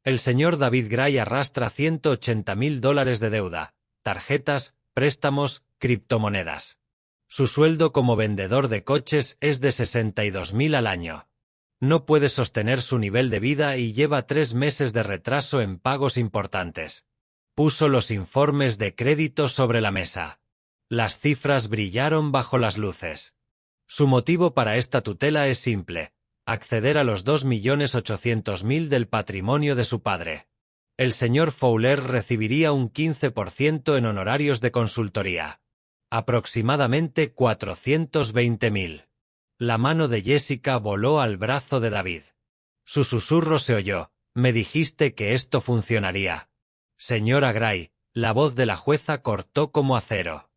El señor David Gray arrastra $180,000 de deuda, tarjetas, préstamos, criptomonedas. Su sueldo como vendedor de coches es de $62,000 al año. No puede sostener su nivel de vida y lleva 3 meses de retraso en pagos importantes. Puso los informes de crédito sobre la mesa. Las cifras brillaron bajo las luces. Su motivo para esta tutela es simple: acceder a los $2,800,000 del patrimonio de su padre. El señor Fowler recibiría un 15% en honorarios de consultoría. Aproximadamente $420,000. La mano de Jessica voló al brazo de David. Su susurro se oyó: «Me dijiste que esto funcionaría». Señora Gray, la voz de la jueza cortó como acero.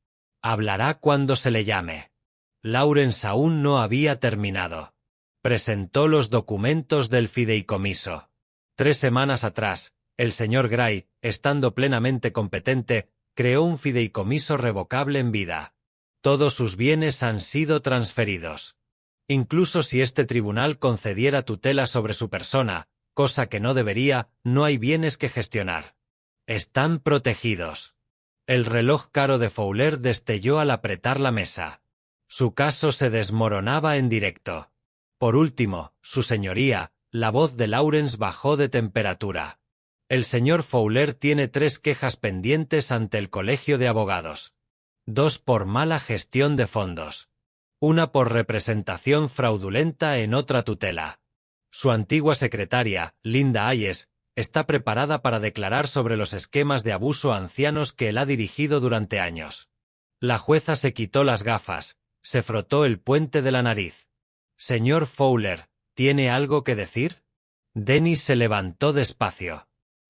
Hablará cuando se le llame. Lawrence aún no había terminado. Presentó los documentos del fideicomiso. 3 semanas atrás, el señor Gray, estando plenamente competente, creó un fideicomiso revocable en vida. Todos sus bienes han sido transferidos. Incluso si este tribunal concediera tutela sobre su persona, cosa que no debería, no hay bienes que gestionar. Están protegidos. El reloj caro de Fowler destelló al apretar la mesa. Su caso se desmoronaba en directo. Por último, su señoría, la voz de Lawrence bajó de temperatura. El señor Fowler tiene 3 quejas pendientes ante el Colegio de Abogados. 2 por mala gestión de fondos. 1 por representación fraudulenta en otra tutela. Su antigua secretaria, Linda Hayes, está preparada para declarar sobre los esquemas de abuso a ancianos que él ha dirigido durante años. La jueza se quitó las gafas, se frotó el puente de la nariz. Señor Fowler, ¿tiene algo que decir? Dennis se levantó despacio.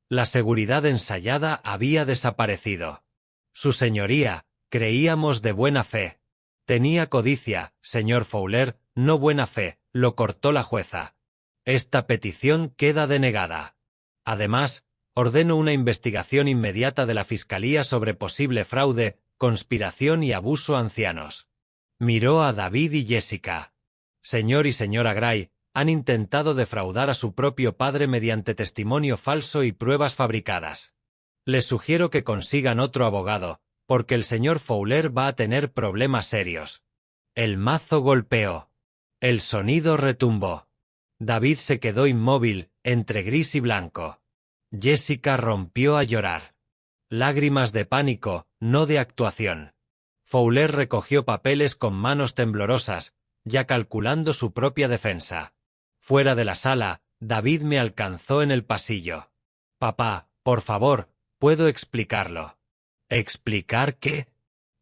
La seguridad ensayada había desaparecido. Su señoría, creíamos de buena fe. Tenía codicia, señor Fowler, no buena fe, lo cortó la jueza. Esta petición queda denegada. Además, ordeno una investigación inmediata de la Fiscalía sobre posible fraude, conspiración y abuso a ancianos. Miró a David y Jessica. Señor y señora Gray, han intentado defraudar a su propio padre mediante testimonio falso y pruebas fabricadas. Les sugiero que consigan otro abogado, porque el señor Fowler va a tener problemas serios. El mazo golpeó. El sonido retumbó. David se quedó inmóvil, entre gris y blanco. Jessica rompió a llorar. Lágrimas de pánico, no de actuación. Fowler recogió papeles con manos temblorosas, ya calculando su propia defensa. Fuera de la sala, David me alcanzó en el pasillo. «Papá, por favor, puedo explicarlo». ¿Explicar qué?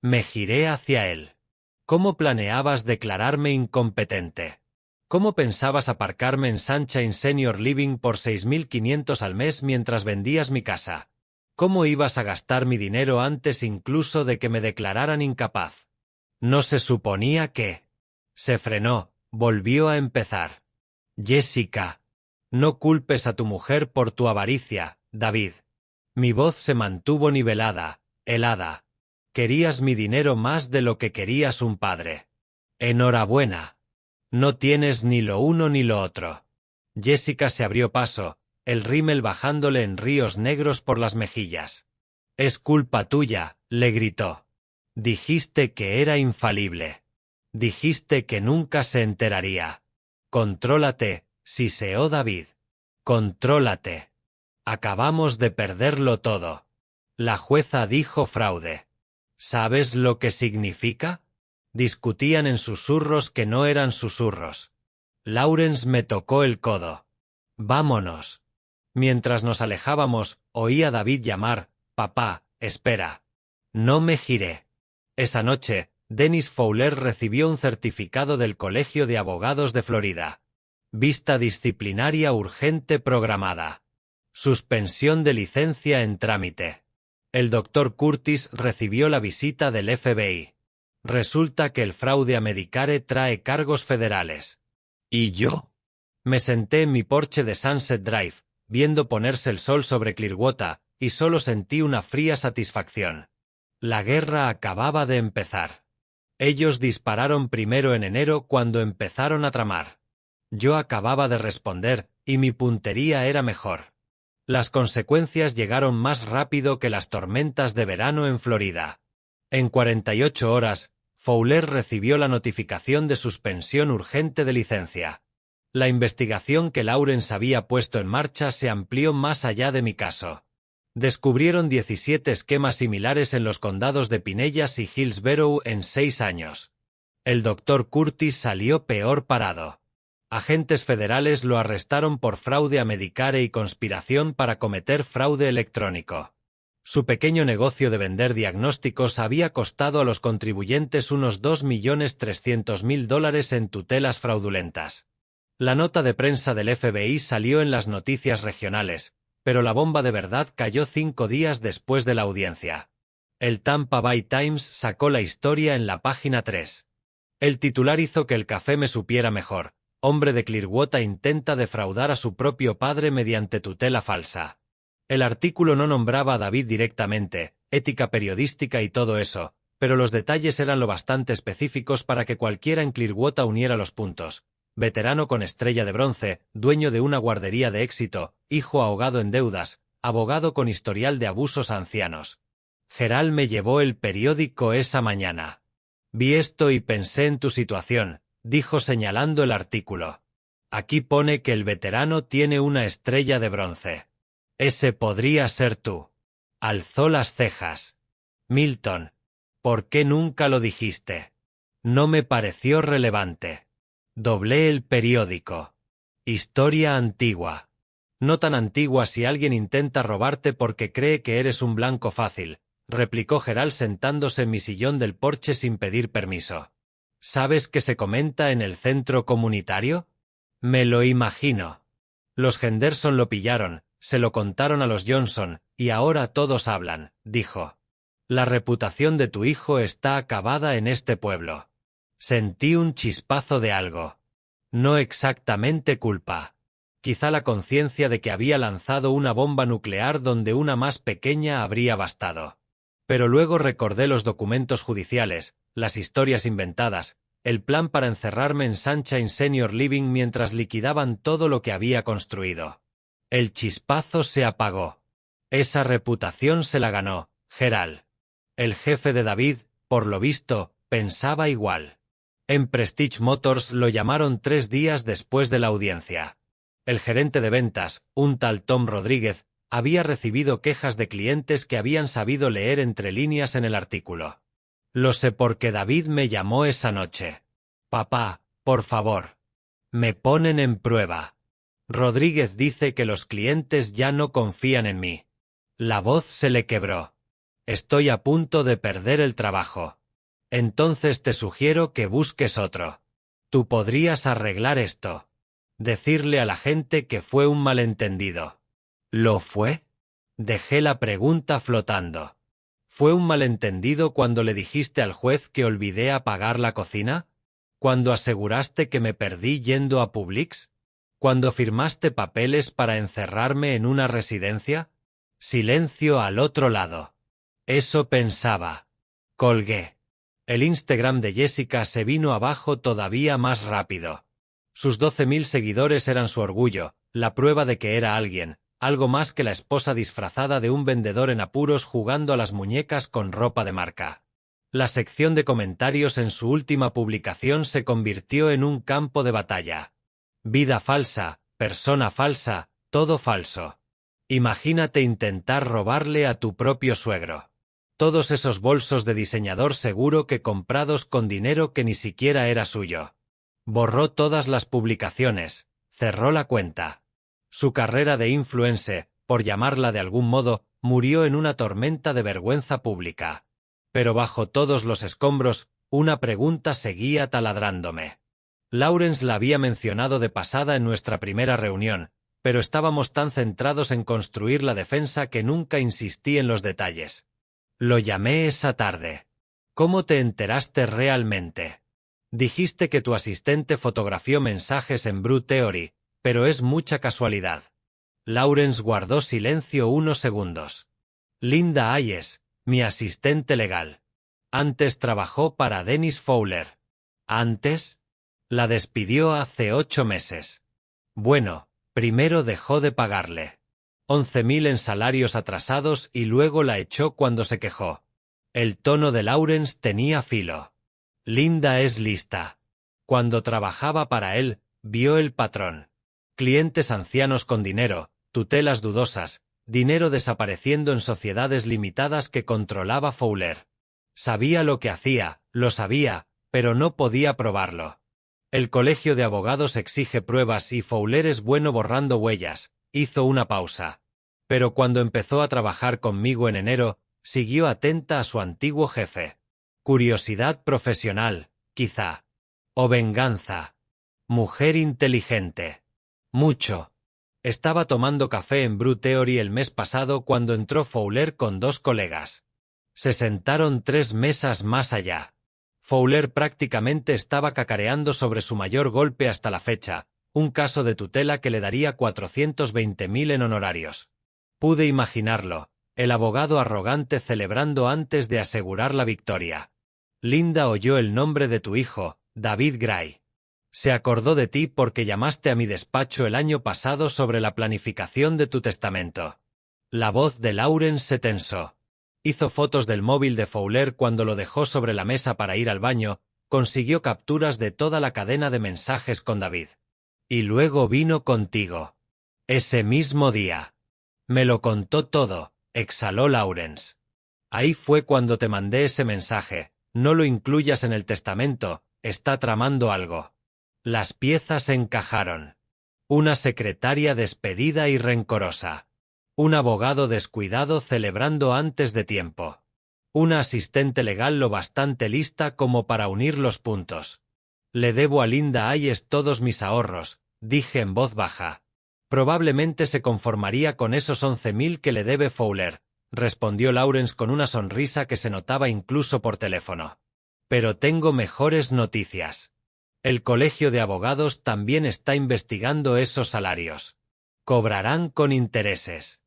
Me giré hacia él. ¿Cómo planeabas declararme incompetente? ¿Cómo pensabas aparcarme en Sunshine Senior Living por $6,500 al mes mientras vendías mi casa? ¿Cómo ibas a gastar mi dinero antes incluso de que me declararan incapaz? ¿No se suponía que...? Se frenó, volvió a empezar. Jessica, no culpes a tu mujer por tu avaricia, David. Mi voz se mantuvo nivelada, helada. Querías mi dinero más de lo que querías un padre. Enhorabuena. No tienes ni lo uno ni lo otro. Jessica se abrió paso, el rímel bajándole en ríos negros por las mejillas. Es culpa tuya, le gritó. Dijiste que era infalible. Dijiste que nunca se enteraría. Contrólate, siseó David. Contrólate. Acabamos de perderlo todo. La jueza dijo fraude. ¿Sabes lo que significa? Discutían en susurros que no eran susurros. Lawrence me tocó el codo. Vámonos. Mientras nos alejábamos, oí a David llamar, papá, espera. No me giré. Esa noche, Dennis Fowler recibió un certificado del Colegio de Abogados de Florida. Vista disciplinaria urgente programada. Suspensión de licencia en trámite. El doctor Curtis recibió la visita del FBI. Resulta que el fraude a Medicare trae cargos federales. ¿Y yo? Me senté en mi porche de Sunset Drive, viendo ponerse el sol sobre Clearwater, y solo sentí una fría satisfacción. La guerra acababa de empezar. Ellos dispararon primero en enero cuando empezaron a tramar. Yo acababa de responder, y mi puntería era mejor. Las consecuencias llegaron más rápido que las tormentas de verano en Florida. En 48 horas, Fowler recibió la notificación de suspensión urgente de licencia. La investigación que Lawrence había puesto en marcha se amplió más allá de mi caso. Descubrieron 17 esquemas similares en los condados de Pinellas y Hillsborough en 6 años. El doctor Curtis salió peor parado. Agentes federales lo arrestaron por fraude a Medicare y conspiración para cometer fraude electrónico. Su pequeño negocio de vender diagnósticos había costado a los contribuyentes unos $2.300.000 en tutelas fraudulentas. La nota de prensa del FBI salió en las noticias regionales, pero la bomba de verdad cayó 5 días después de la audiencia. El Tampa Bay Times sacó la historia en la página 3. El titular hizo que el café me supiera mejor. Hombre de Clearwater intenta defraudar a su propio padre mediante tutela falsa. El artículo no nombraba a David directamente, ética periodística y todo eso, pero los detalles eran lo bastante específicos para que cualquiera en Clearwater uniera los puntos. Veterano con estrella de bronce, dueño de una guardería de éxito, hijo ahogado en deudas, abogado con historial de abusos a ancianos. Gerald me llevó el periódico esa mañana. Vi esto y pensé en tu situación, dijo señalando el artículo. Aquí pone que el veterano tiene una estrella de bronce. Ese podría ser tú. Alzó las cejas. Milton, ¿por qué nunca lo dijiste? No me pareció relevante. Doblé el periódico. Historia antigua. No tan antigua si alguien intenta robarte porque cree que eres un blanco fácil, replicó Gerald sentándose en mi sillón del porche sin pedir permiso. ¿Sabes qué se comenta en el centro comunitario? Me lo imagino. Los Henderson lo pillaron, se lo contaron a los Johnson, y ahora todos hablan, dijo. La reputación de tu hijo está acabada en este pueblo. Sentí un chispazo de algo. No exactamente culpa. Quizá la conciencia de que había lanzado una bomba nuclear donde una más pequeña habría bastado. Pero luego recordé los documentos judiciales, las historias inventadas, el plan para encerrarme en Sunshine Senior Living mientras liquidaban todo lo que había construido. El chispazo se apagó. Esa reputación se la ganó, Gerald. El jefe de David, por lo visto, pensaba igual. En Prestige Motors lo llamaron 3 días después de la audiencia. El gerente de ventas, un tal Tom Rodríguez, había recibido quejas de clientes que habían sabido leer entre líneas en el artículo. Lo sé porque David me llamó esa noche. Papá, por favor. Me ponen en prueba. Rodríguez dice que los clientes ya no confían en mí. La voz se le quebró. Estoy a punto de perder el trabajo. Entonces te sugiero que busques otro. Tú podrías arreglar esto. Decirle a la gente que fue un malentendido. ¿Lo fue? Dejé la pregunta flotando. ¿Fue un malentendido cuando le dijiste al juez que olvidé apagar la cocina? ¿Cuando aseguraste que me perdí yendo a Publix? ¿Cuando firmaste papeles para encerrarme en una residencia? Silencio al otro lado. Eso pensaba. Colgué. El Instagram de Jessica se vino abajo todavía más rápido. Sus 12.000 seguidores eran su orgullo, la prueba de que era alguien, algo más que la esposa disfrazada de un vendedor en apuros jugando a las muñecas con ropa de marca. La sección de comentarios en su última publicación se convirtió en un campo de batalla. Vida falsa, persona falsa, todo falso. Imagínate intentar robarle a tu propio suegro. Todos esos bolsos de diseñador seguro que comprados con dinero que ni siquiera era suyo. Borró todas las publicaciones, cerró la cuenta. Su carrera de influencer, por llamarla de algún modo, murió en una tormenta de vergüenza pública. Pero bajo todos los escombros, una pregunta seguía taladrándome. Lawrence la había mencionado de pasada en nuestra primera reunión, pero estábamos tan centrados en construir la defensa que nunca insistí en los detalles. Lo llamé esa tarde. ¿Cómo te enteraste realmente? Dijiste que tu asistente fotografió mensajes en Brew Theory, pero es mucha casualidad. Lawrence guardó silencio unos segundos. Linda Hayes, mi asistente legal. Antes trabajó para Dennis Fowler. ¿Antes? La despidió hace 8 meses. Bueno, primero dejó de pagarle 11.000 en salarios atrasados y luego la echó cuando se quejó. El tono de Lawrence tenía filo. Linda es lista. Cuando trabajaba para él, vio el patrón. Clientes ancianos con dinero, tutelas dudosas, dinero desapareciendo en sociedades limitadas que controlaba Fowler. Sabía lo que hacía, lo sabía, pero no podía probarlo. El colegio de abogados exige pruebas y Fowler es bueno borrando huellas. Hizo una pausa. Pero cuando empezó a trabajar conmigo en enero, siguió atenta a su antiguo jefe. Curiosidad profesional, quizá. O venganza. Mujer inteligente. Mucho. Estaba tomando café en Brew Theory el mes pasado cuando entró Fowler con 2 colegas. Se sentaron 3 mesas más allá. Fowler prácticamente estaba cacareando sobre su mayor golpe hasta la fecha, un caso de tutela que le daría 420.000 en honorarios. Pude imaginarlo, el abogado arrogante celebrando antes de asegurar la victoria. Linda oyó el nombre de tu hijo, David Gray. Se acordó de ti porque llamaste a mi despacho el año pasado sobre la planificación de tu testamento. La voz de Lawrence se tensó. Hizo fotos del móvil de Fowler cuando lo dejó sobre la mesa para ir al baño, consiguió capturas de toda la cadena de mensajes con David. Y luego vino contigo. Ese mismo día. Me lo contó todo, exhaló Lawrence. Ahí fue cuando te mandé ese mensaje, no lo incluyas en el testamento, está tramando algo. Las piezas encajaron. Una secretaria despedida y rencorosa. Un abogado descuidado celebrando antes de tiempo. Una asistente legal lo bastante lista como para unir los puntos. Le debo a Linda Hayes todos mis ahorros, dije en voz baja. Probablemente se conformaría con esos 11.000 que le debe Fowler, respondió Lawrence con una sonrisa que se notaba incluso por teléfono. Pero tengo mejores noticias. El colegio de abogados también está investigando esos salarios. Cobrarán con intereses.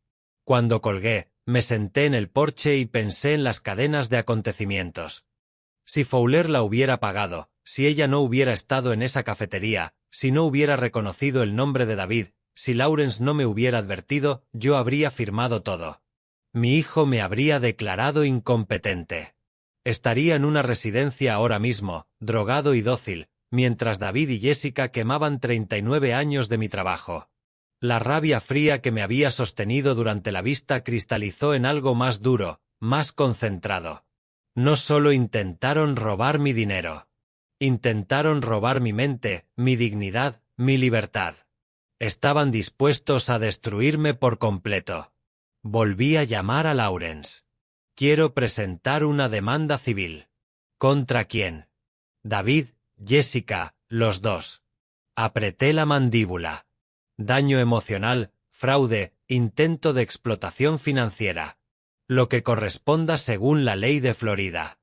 Cuando colgué, me senté en el porche y pensé en las cadenas de acontecimientos. Si Fowler la hubiera pagado, si ella no hubiera estado en esa cafetería, si no hubiera reconocido el nombre de David, si Lawrence no me hubiera advertido, yo habría firmado todo. Mi hijo me habría declarado incompetente. Estaría en una residencia ahora mismo, drogado y dócil, mientras David y Jessica quemaban 39 años de mi trabajo. La rabia fría que me había sostenido durante la vista cristalizó en algo más duro, más concentrado. No solo intentaron robar mi dinero. Intentaron robar mi mente, mi dignidad, mi libertad. Estaban dispuestos a destruirme por completo. Volví a llamar a Lawrence. Quiero presentar una demanda civil. ¿Contra quién? David, Jessica, los dos. Apreté la mandíbula. Daño emocional, fraude, intento de explotación financiera. Lo que corresponda según la ley de Florida.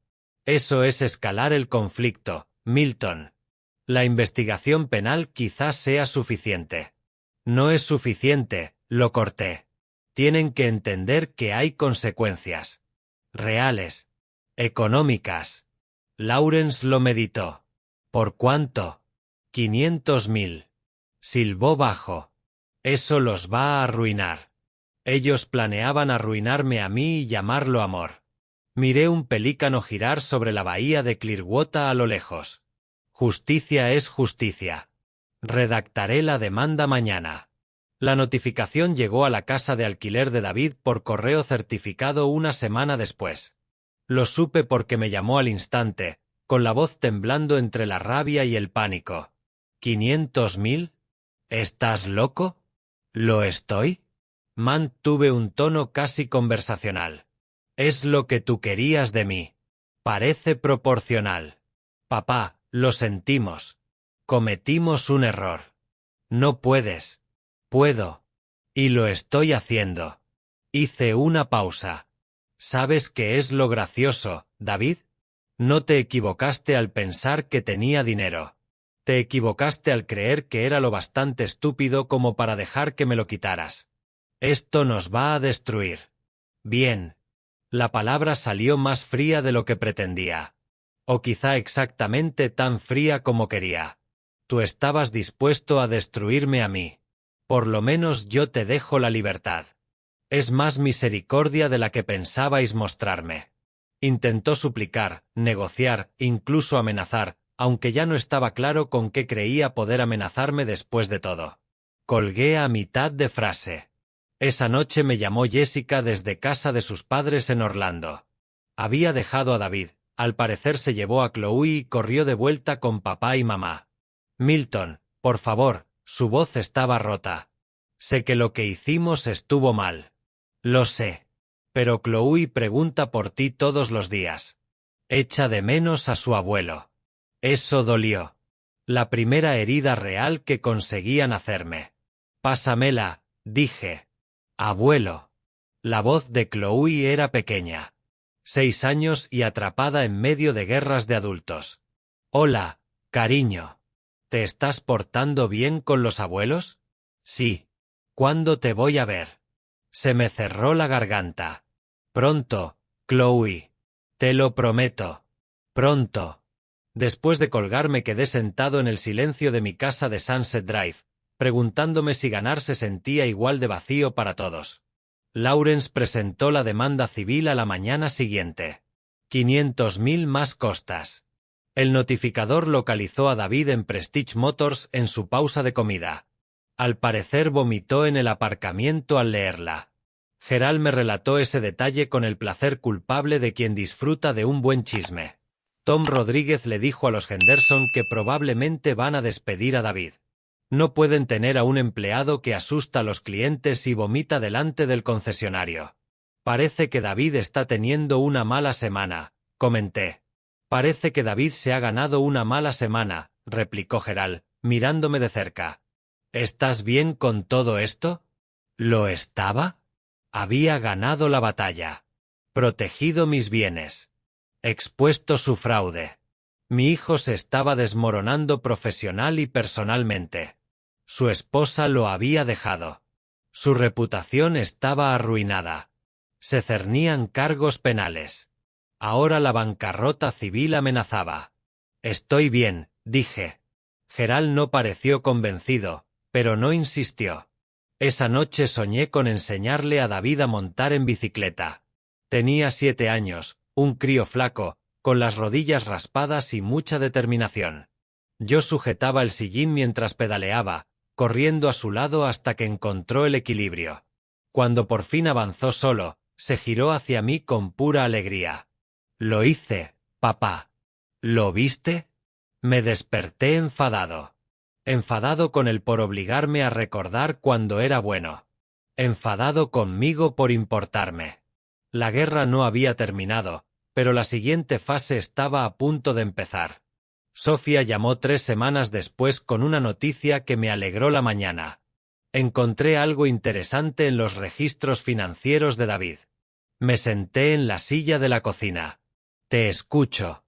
Eso es escalar el conflicto, Milton. La investigación penal quizás sea suficiente. No es suficiente, lo corté. Tienen que entender que hay consecuencias. Reales. Económicas. Lawrence lo meditó. ¿Por cuánto? 500.000. Silbó bajo. Eso los va a arruinar. Ellos planeaban arruinarme a mí y llamarlo amor. Miré un pelícano girar sobre la bahía de Clearwater a lo lejos. Justicia es justicia. Redactaré la demanda mañana. La notificación llegó a la casa de alquiler de David por correo certificado una semana después. Lo supe porque me llamó al instante, con la voz temblando entre la rabia y el pánico. ¿500.000? ¿Estás loco? ¿Lo estoy? Mantuve un tono casi conversacional. Es lo que tú querías de mí. Parece proporcional. Papá, lo sentimos. Cometimos un error. No puedes. Puedo. Y lo estoy haciendo. Hice una pausa. ¿Sabes qué es lo gracioso, David? No te equivocaste al pensar que tenía dinero. Te equivocaste al creer que era lo bastante estúpido como para dejar que me lo quitaras. Esto nos va a destruir. Bien. La palabra salió más fría de lo que pretendía. O quizá exactamente tan fría como quería. Tú estabas dispuesto a destruirme a mí. Por lo menos yo te dejo la libertad. Es más misericordia de la que pensabais mostrarme. Intentó suplicar, negociar, incluso amenazar, aunque ya no estaba claro con qué creía poder amenazarme después de todo. Colgué a mitad de frase. Esa noche me llamó Jessica desde casa de sus padres en Orlando. Había dejado a David, al parecer se llevó a Chloe y corrió de vuelta con papá y mamá. Milton, por favor, su voz estaba rota. Sé que lo que hicimos estuvo mal. Lo sé. Pero Chloe pregunta por ti todos los días. Echa de menos a su abuelo. Eso dolió. La primera herida real que conseguían hacerme. Pásamela, dije. Abuelo. La voz de Chloe era pequeña. 6 años y atrapada en medio de guerras de adultos. Hola, cariño. ¿Te estás portando bien con los abuelos? Sí. ¿Cuándo te voy a ver? Se me cerró la garganta. Pronto, Chloe. Te lo prometo. Pronto. Después de colgar me quedé sentado en el silencio de mi casa de Sunset Drive, preguntándome si ganar se sentía igual de vacío para todos. Lawrence presentó la demanda civil a la mañana siguiente. 500.000 más costas. El notificador localizó a David en Prestige Motors en su pausa de comida. Al parecer vomitó en el aparcamiento al leerla. Gerald me relató ese detalle con el placer culpable de quien disfruta de un buen chisme. Tom Rodríguez le dijo a los Henderson que probablemente van a despedir a David. No pueden tener a un empleado que asusta a los clientes y vomita delante del concesionario. Parece que David está teniendo una mala semana, comenté. Parece que David se ha ganado una mala semana, replicó Gerald, mirándome de cerca. ¿Estás bien con todo esto? ¿Lo estaba? Había ganado la batalla. Protegido mis bienes. Expuesto su fraude. Mi hijo se estaba desmoronando profesional y personalmente. Su esposa lo había dejado. Su reputación estaba arruinada. Se cernían cargos penales. Ahora la bancarrota civil amenazaba. Estoy bien, dije. Gerald no pareció convencido, pero no insistió. Esa noche soñé con enseñarle a David a montar en bicicleta. Tenía 7 años, un crío flaco, con las rodillas raspadas y mucha determinación. Yo sujetaba el sillín mientras pedaleaba, corriendo a su lado hasta que encontró el equilibrio. Cuando por fin avanzó solo, se giró hacia mí con pura alegría. Lo hice, papá. ¿Lo viste? Me desperté enfadado. Enfadado con él por obligarme a recordar cuando era bueno. Enfadado conmigo por importarme. La guerra no había terminado, pero la siguiente fase estaba a punto de empezar. Sofía llamó 3 semanas después con una noticia que me alegró la mañana. Encontré algo interesante en los registros financieros de David. Me senté en la silla de la cocina. Te escucho.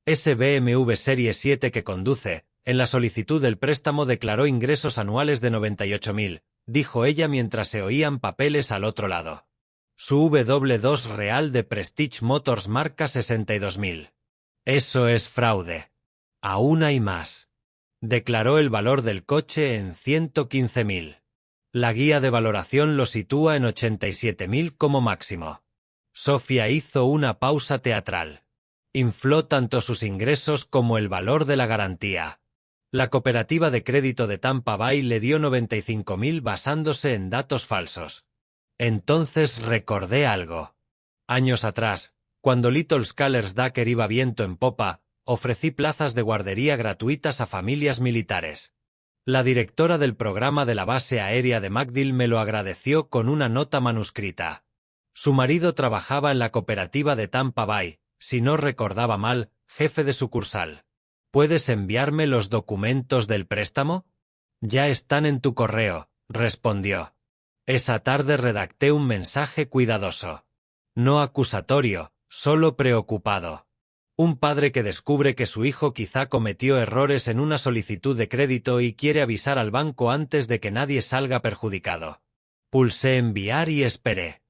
Ese BMW Serie 7 que conduce, en la solicitud del préstamo declaró ingresos anuales de 98.000, dijo ella mientras se oían papeles al otro lado. Su W2 real de Prestige Motors marca 62.000. Eso es fraude. Aún hay más. Declaró el valor del coche en 115.000. La guía de valoración lo sitúa en 87.000 como máximo. Sofía hizo una pausa teatral. Infló tanto sus ingresos como el valor de la garantía. La cooperativa de crédito de Tampa Bay le dio 95.000 basándose en datos falsos. Entonces recordé algo. Años atrás, cuando Little Scholars Ducker iba viento en popa, ofrecí plazas de guardería gratuitas a familias militares. La directora del programa de la base aérea de MacDill me lo agradeció con una nota manuscrita. Su marido trabajaba en la cooperativa de Tampa Bay, si no recordaba mal, jefe de sucursal. ¿Puedes enviarme los documentos del préstamo? Ya están en tu correo, respondió. Esa tarde redacté un mensaje cuidadoso. No acusatorio, solo preocupado. Un padre que descubre que su hijo quizá cometió errores en una solicitud de crédito y quiere avisar al banco antes de que nadie salga perjudicado. Pulsé enviar y esperé.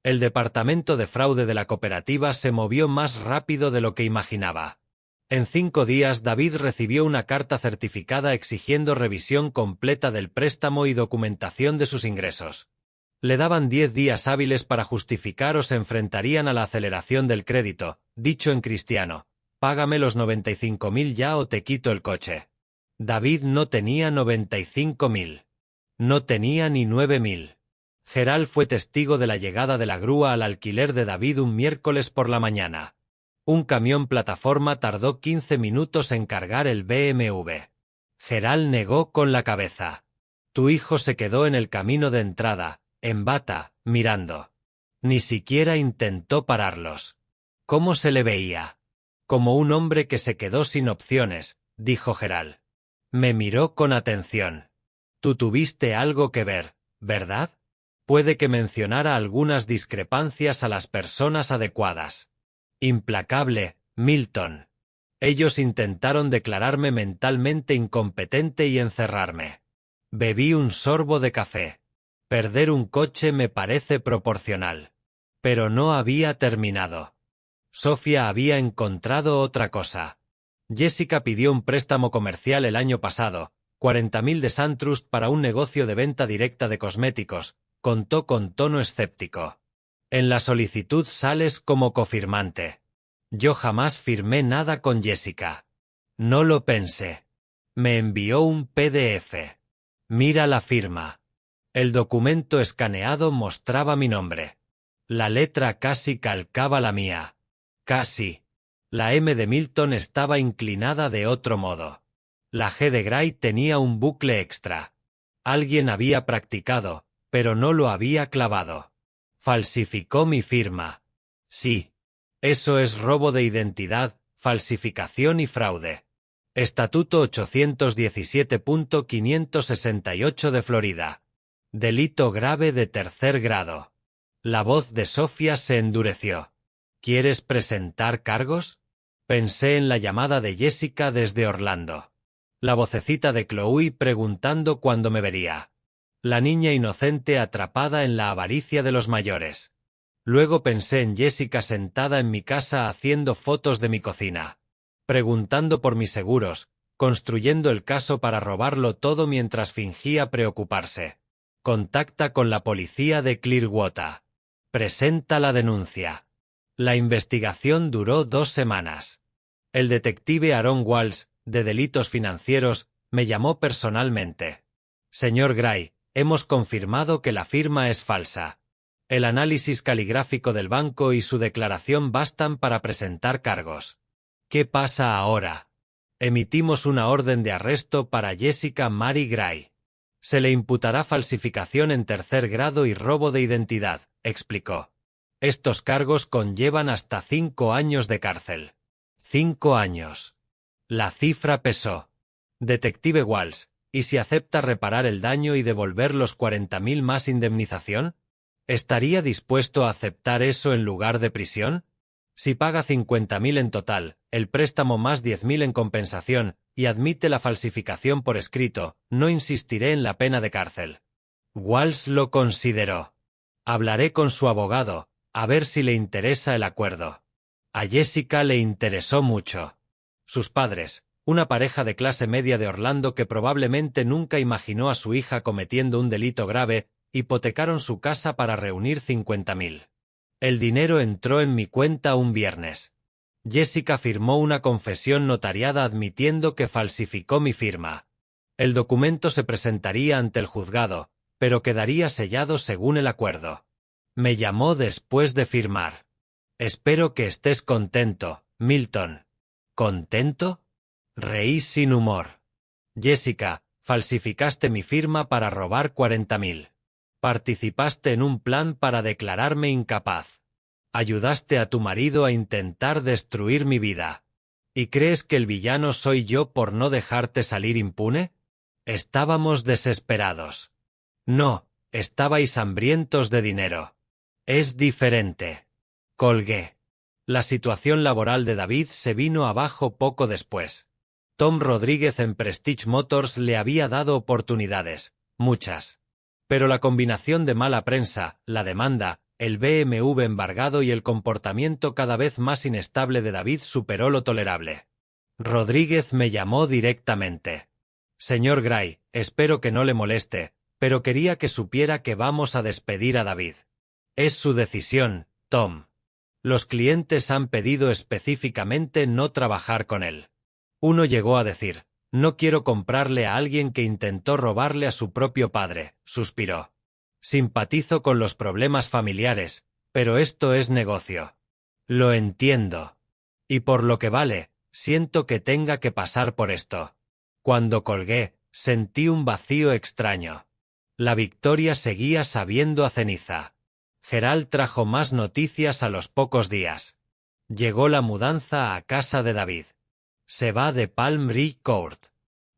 El departamento de fraude de la cooperativa se movió más rápido de lo que imaginaba. En 5 días David recibió una carta certificada exigiendo revisión completa del préstamo y documentación de sus ingresos. Le daban 10 días hábiles para justificar o se enfrentarían a la aceleración del crédito, dicho en cristiano: págame los 95.000 ya o te quito el coche. David no tenía 95.000. No tenía ni 9.000. Gerald fue testigo de la llegada de la grúa al alquiler de David un miércoles por la mañana. Un camión plataforma tardó 15 minutos en cargar el BMW. Gerald negó con la cabeza. Tu hijo se quedó en el camino de entrada, en bata, mirando. Ni siquiera intentó pararlos. ¿Cómo se le veía? Como un hombre que se quedó sin opciones, dijo Gerald. Me miró con atención. Tú tuviste algo que ver, ¿verdad? Puede que mencionara algunas discrepancias a las personas adecuadas. Implacable, Milton. Ellos intentaron declararme mentalmente incompetente y encerrarme. Bebí un sorbo de café. Perder un coche me parece proporcional. Pero no había terminado. Sofía había encontrado otra cosa. Jessica pidió un préstamo comercial el año pasado, 40.000 de SunTrust para un negocio de venta directa de cosméticos, contó con tono escéptico. En la solicitud sales como cofirmante. Yo jamás firmé nada con Jessica. No lo pensé. Me envió un PDF. Mira la firma. El documento escaneado mostraba mi nombre. La letra casi calcaba la mía. Casi. La M de Milton estaba inclinada de otro modo. La G de Gray tenía un bucle extra. Alguien había practicado, pero no lo había clavado. Falsificó mi firma. Sí. Eso es robo de identidad, falsificación y fraude. Estatuto 817.568 de Florida. Delito grave de 3er grado. La voz de Sofía se endureció. ¿Quieres presentar cargos? Pensé en la llamada de Jessica desde Orlando. La vocecita de Chloe preguntando cuándo me vería. La niña inocente atrapada en la avaricia de los mayores. Luego pensé en Jessica sentada en mi casa haciendo fotos de mi cocina. Preguntando por mis seguros, construyendo el caso para robarlo todo mientras fingía preocuparse. Contacta con la policía de Clearwater. Presenta la denuncia. La investigación duró 2 semanas. El detective Aaron Walsh, de delitos financieros, me llamó personalmente. Señor Gray, hemos confirmado que la firma es falsa. El análisis caligráfico del banco y su declaración bastan para presentar cargos. ¿Qué pasa ahora? Emitimos una orden de arresto para Jessica Mary Gray. Se le imputará falsificación en 3er grado y robo de identidad, explicó. Estos cargos conllevan hasta 5 años de cárcel. 5 años. La cifra pesó. Detective Walsh, ¿y si acepta reparar el daño y devolver los 40.000 más indemnización? ¿Estaría dispuesto a aceptar eso en lugar de prisión? Si paga 50.000 en total, el préstamo más 10.000 en compensación, y admite la falsificación por escrito, no insistiré en la pena de cárcel. Walsh lo consideró. Hablaré con su abogado, a ver si le interesa el acuerdo. A Jessica le interesó mucho. Sus padres, una pareja de clase media de Orlando que probablemente nunca imaginó a su hija cometiendo un delito grave, hipotecaron su casa para reunir 50.000. El dinero entró en mi cuenta un viernes. Jessica firmó una confesión notariada admitiendo que falsificó mi firma. El documento se presentaría ante el juzgado, pero quedaría sellado según el acuerdo. Me llamó después de firmar. Espero que estés contento, Milton. ¿Contento? Reí sin humor. Jessica, falsificaste mi firma para robar 40.000. Participaste en un plan para declararme incapaz. Ayudaste a tu marido a intentar destruir mi vida. ¿Y crees que el villano soy yo por no dejarte salir impune? Estábamos desesperados. No, Estabais hambrientos de dinero. Es diferente. Colgué. La situación laboral de David se vino abajo poco después. Tom Rodríguez en Prestige Motors le había dado oportunidades, muchas. Pero la combinación de mala prensa, la demanda, el BMW embargado y el comportamiento cada vez más inestable de David superó lo tolerable. Rodríguez me llamó directamente. Señor Gray, espero que no le moleste, pero quería que supiera que vamos a despedir a David. Es su decisión, Tom. Los clientes han pedido específicamente no trabajar con él. Uno llegó a decir, no quiero comprarle a alguien que intentó robarle a su propio padre, suspiró. Simpatizo con los problemas familiares, pero esto es negocio. Lo entiendo. Y por lo que vale, siento que tenga que pasar por esto. Cuando colgué, sentí un vacío extraño. La victoria seguía sabiendo a ceniza. Gerald trajo más noticias a los pocos días. Llegó la mudanza a casa de David. Se va de Palm Beach Court.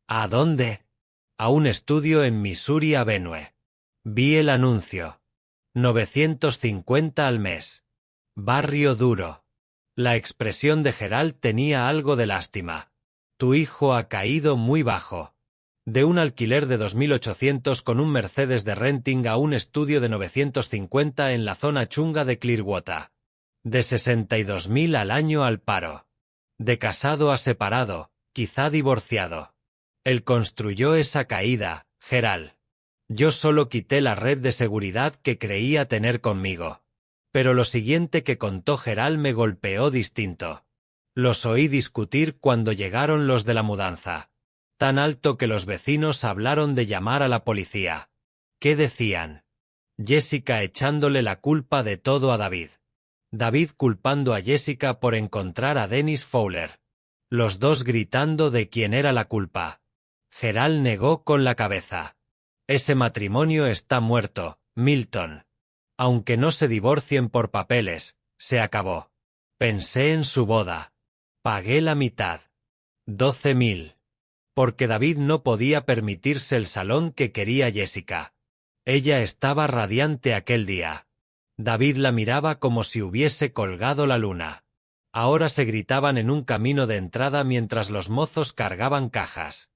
¿A dónde? A un estudio en Missouri Avenue. Vi el anuncio. 950 al mes. Barrio duro. La expresión de Gerald tenía algo de lástima. Tu hijo ha caído muy bajo. De un alquiler de 2.800 con un Mercedes de renting a un estudio de 950 en la zona chunga de Clearwater. De 62.000 al año al paro. De casado a separado, quizá divorciado. Él construyó esa caída, Gerald. Yo solo quité la red de seguridad que creía tener conmigo. Pero lo siguiente que contó Gerald me golpeó distinto. Los oí discutir cuando llegaron los de la mudanza. Tan alto que los vecinos hablaron de llamar a la policía. ¿Qué decían? Jessica echándole la culpa de todo a David. David culpando a Jessica por encontrar a Dennis Fowler. Los dos gritando de quién era la culpa. Gerald negó con la cabeza. Ese matrimonio está muerto, Milton. Aunque no se divorcien por papeles, se acabó. Pensé en su boda. Pagué la mitad. 12.000. Porque David no podía permitirse el salón que quería Jessica. Ella estaba radiante aquel día. David la miraba como si hubiese colgado la luna. Ahora se gritaban en un camino de entrada mientras los mozos cargaban cajas.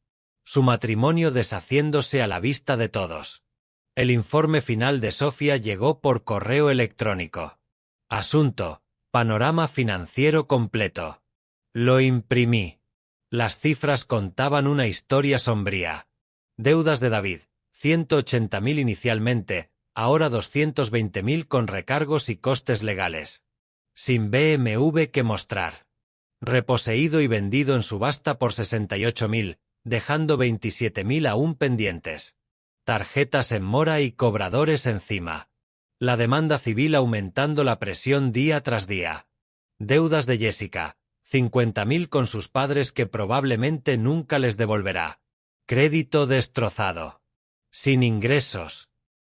Su matrimonio deshaciéndose a la vista de todos. El informe final de Sofía llegó por correo electrónico. Asunto: panorama financiero completo. Lo imprimí. Las cifras contaban una historia sombría. Deudas de David, 180.000 inicialmente, ahora 220.000 con recargos y costes legales. Sin BMW que mostrar. Reposeído y vendido en subasta por 68.000, dejando 27.000 aún pendientes. Tarjetas en mora y cobradores encima. La demanda civil aumentando la presión día tras día. Deudas de Jessica, 50.000 con sus padres que probablemente nunca les devolverá. Crédito destrozado. Sin ingresos.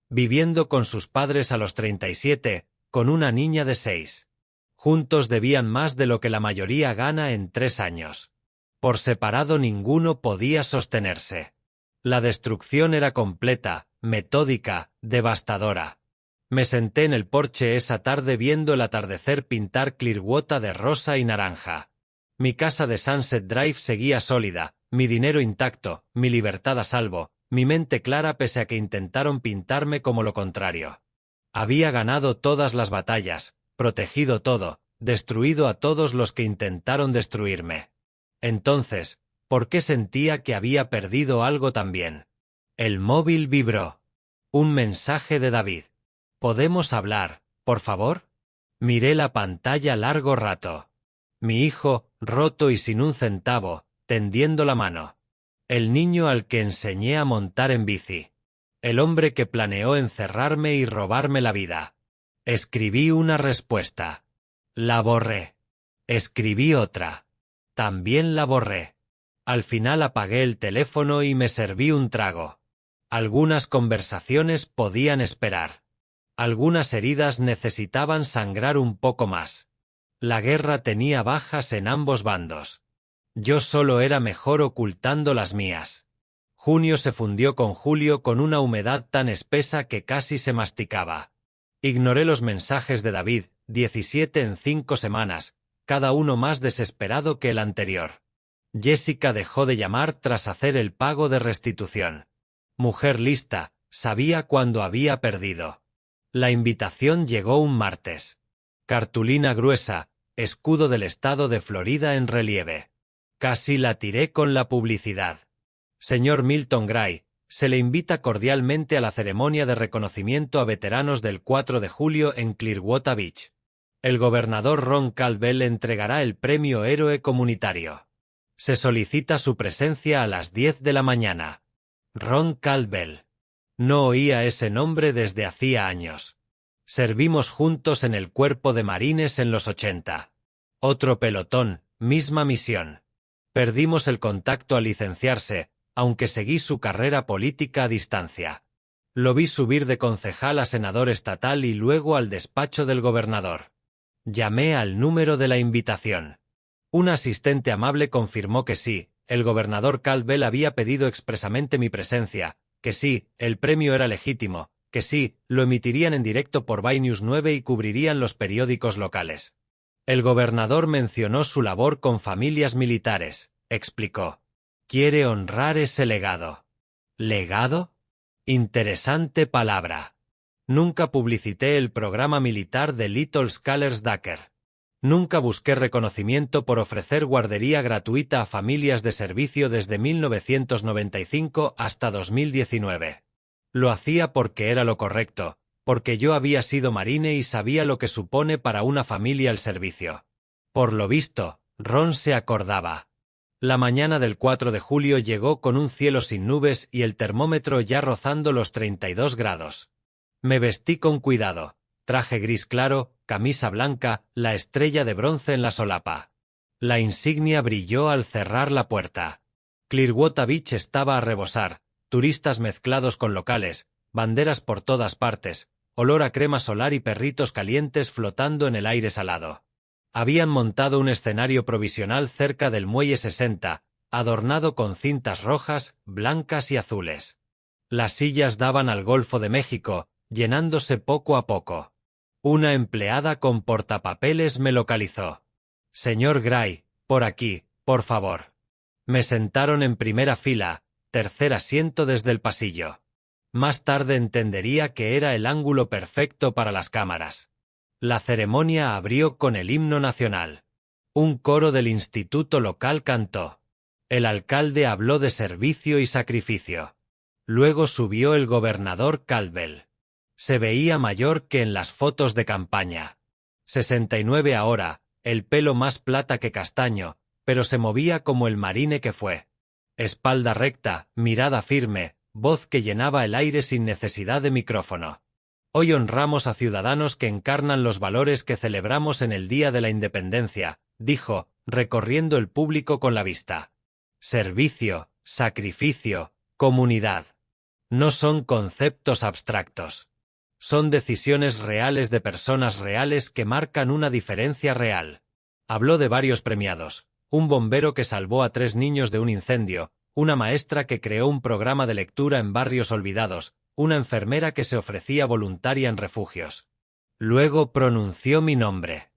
Viviendo con sus padres a los 37, con una niña de 6. Juntos debían más de lo que la mayoría gana en 3 años. Por separado ninguno podía sostenerse. La destrucción era completa, metódica, devastadora. Me senté en el porche esa tarde viendo el atardecer pintar Clearwater de rosa y naranja. Mi casa de Sunset Drive seguía sólida, mi dinero intacto, mi libertad a salvo, mi mente clara pese a que intentaron pintarme como lo contrario. Había ganado todas las batallas, protegido todo, destruido a todos los que intentaron destruirme. Entonces, ¿por qué sentía que había perdido algo también? El móvil vibró. Un mensaje de David. ¿Podemos hablar, por favor? Miré la pantalla largo rato. Mi hijo, roto y sin un centavo, tendiendo la mano. El niño al que enseñé a montar en bici. El hombre que planeó encerrarme y robarme la vida. Escribí una respuesta. La borré. Escribí otra. También la borré. Al final apagué el teléfono y me serví un trago. Algunas conversaciones podían esperar. Algunas heridas necesitaban sangrar un poco más. La guerra tenía bajas en ambos bandos. Yo solo era mejor ocultando las mías. Junio se fundió con julio con una humedad tan espesa que casi se masticaba. Ignoré los mensajes de David, 17 en 5 semanas, cada uno más desesperado que el anterior. Jessica dejó de llamar tras hacer el pago de restitución. Mujer lista, sabía cuándo había perdido. La invitación llegó un martes. Cartulina gruesa, escudo del estado de Florida en relieve. Casi la tiré con la publicidad. Señor Milton Gray, se le invita cordialmente a la ceremonia de reconocimiento a veteranos del 4 de julio en Clearwater Beach. El gobernador Ron Caldwell entregará el premio Héroe Comunitario. Se solicita su presencia a las 10 de la mañana. Ron Caldwell. No oía ese nombre desde hacía años. Servimos juntos en el Cuerpo de Marines en los 80. Otro pelotón, misma misión. Perdimos el contacto al licenciarse, aunque seguí su carrera política a distancia. Lo vi subir de concejal a senador estatal y luego al despacho del gobernador. Llamé al número de la invitación. Un asistente amable confirmó que sí, el gobernador Caldwell había pedido expresamente mi presencia, que sí, el premio era legítimo, que sí, lo emitirían en directo por ByNews 9 y cubrirían los periódicos locales. El gobernador mencionó su labor con familias militares, explicó. Quiere honrar ese legado. ¿Legado? Interesante palabra. Nunca publicité el programa militar de Little Scholars Ducker. Nunca busqué reconocimiento por ofrecer guardería gratuita a familias de servicio desde 1995 hasta 2019. Lo hacía porque era lo correcto, porque yo había sido marine y sabía lo que supone para una familia el servicio. Por lo visto, Ron se acordaba. La mañana del 4 de julio llegó con un cielo sin nubes y el termómetro ya rozando los 32 grados. Me vestí con cuidado, traje gris claro, camisa blanca, la estrella de bronce en la solapa. La insignia brilló al cerrar la puerta. Clearwater Beach estaba a rebosar, turistas mezclados con locales, banderas por todas partes, olor a crema solar y perritos calientes flotando en el aire salado. Habían montado un escenario provisional cerca del Muelle 60, adornado con cintas rojas, blancas y azules. Las sillas daban al Golfo de México, llenándose poco a poco. Una empleada con portapapeles me localizó. Señor Gray, por aquí, por favor. Me sentaron en primera fila, tercer asiento desde el pasillo. Más tarde entendería que era el ángulo perfecto para las cámaras. La ceremonia abrió con el himno nacional. Un coro del instituto local cantó. El alcalde habló de servicio y sacrificio. Luego subió el gobernador Caldwell. Se veía mayor que en las fotos de campaña. 69 ahora, el pelo más plata que castaño, pero se movía como el marine que fue. Espalda recta, mirada firme, voz que llenaba el aire sin necesidad de micrófono. Hoy honramos a ciudadanos que encarnan los valores que celebramos en el Día de la Independencia, dijo, recorriendo el público con la vista. Servicio, sacrificio, comunidad. No son conceptos abstractos. Son decisiones reales de personas reales que marcan una diferencia real. Habló de varios premiados, un bombero que salvó a 3 niños de un incendio, una maestra que creó un programa de lectura en barrios olvidados, una enfermera que se ofrecía voluntaria en refugios. Luego pronunció mi nombre.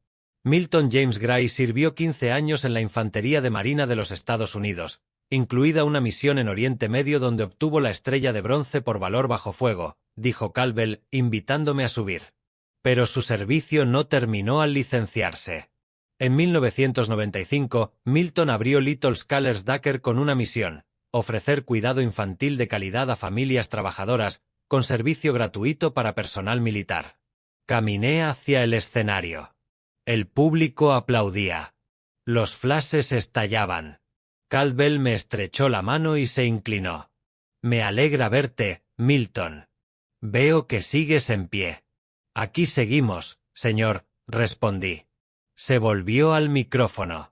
Milton James Gray sirvió 15 años en la Infantería de Marina de los Estados Unidos, incluida una misión en Oriente Medio donde obtuvo la estrella de bronce por valor bajo fuego, dijo Caldwell, invitándome a subir. Pero su servicio no terminó al licenciarse. En 1995, Milton abrió Little Scholars Ducker con una misión, ofrecer cuidado infantil de calidad a familias trabajadoras, con servicio gratuito para personal militar. Caminé hacia el escenario. El público aplaudía. Los flashes estallaban. Caldwell me estrechó la mano y se inclinó. Me alegra verte, Milton. Veo que sigues en pie. Aquí seguimos, señor, respondí. Se volvió al micrófono.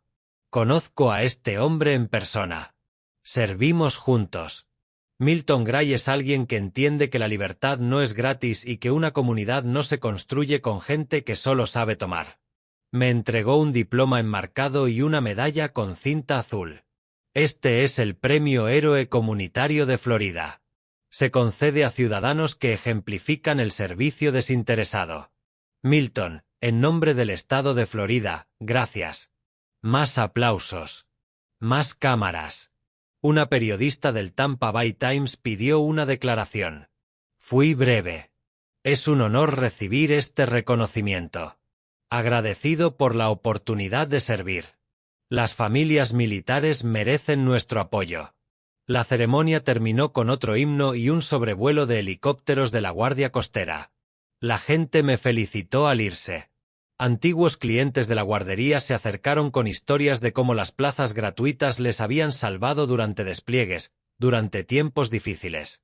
Conozco a este hombre en persona. Servimos juntos. Milton Gray es alguien que entiende que la libertad no es gratis y que una comunidad no se construye con gente que solo sabe tomar. Me entregó un diploma enmarcado y una medalla con cinta azul. Este es el Premio Héroe Comunitario de Florida. Se concede a ciudadanos que ejemplifican el servicio desinteresado. Milton, en nombre del Estado de Florida, gracias. Más aplausos. Más cámaras. Una periodista del Tampa Bay Times pidió una declaración. Fui breve. Es un honor recibir este reconocimiento. Agradecido por la oportunidad de servir. Las familias militares merecen nuestro apoyo. La ceremonia terminó con otro himno y un sobrevuelo de helicópteros de la Guardia Costera. La gente me felicitó al irse. Antiguos clientes de la guardería se acercaron con historias de cómo las plazas gratuitas les habían salvado durante despliegues, durante tiempos difíciles.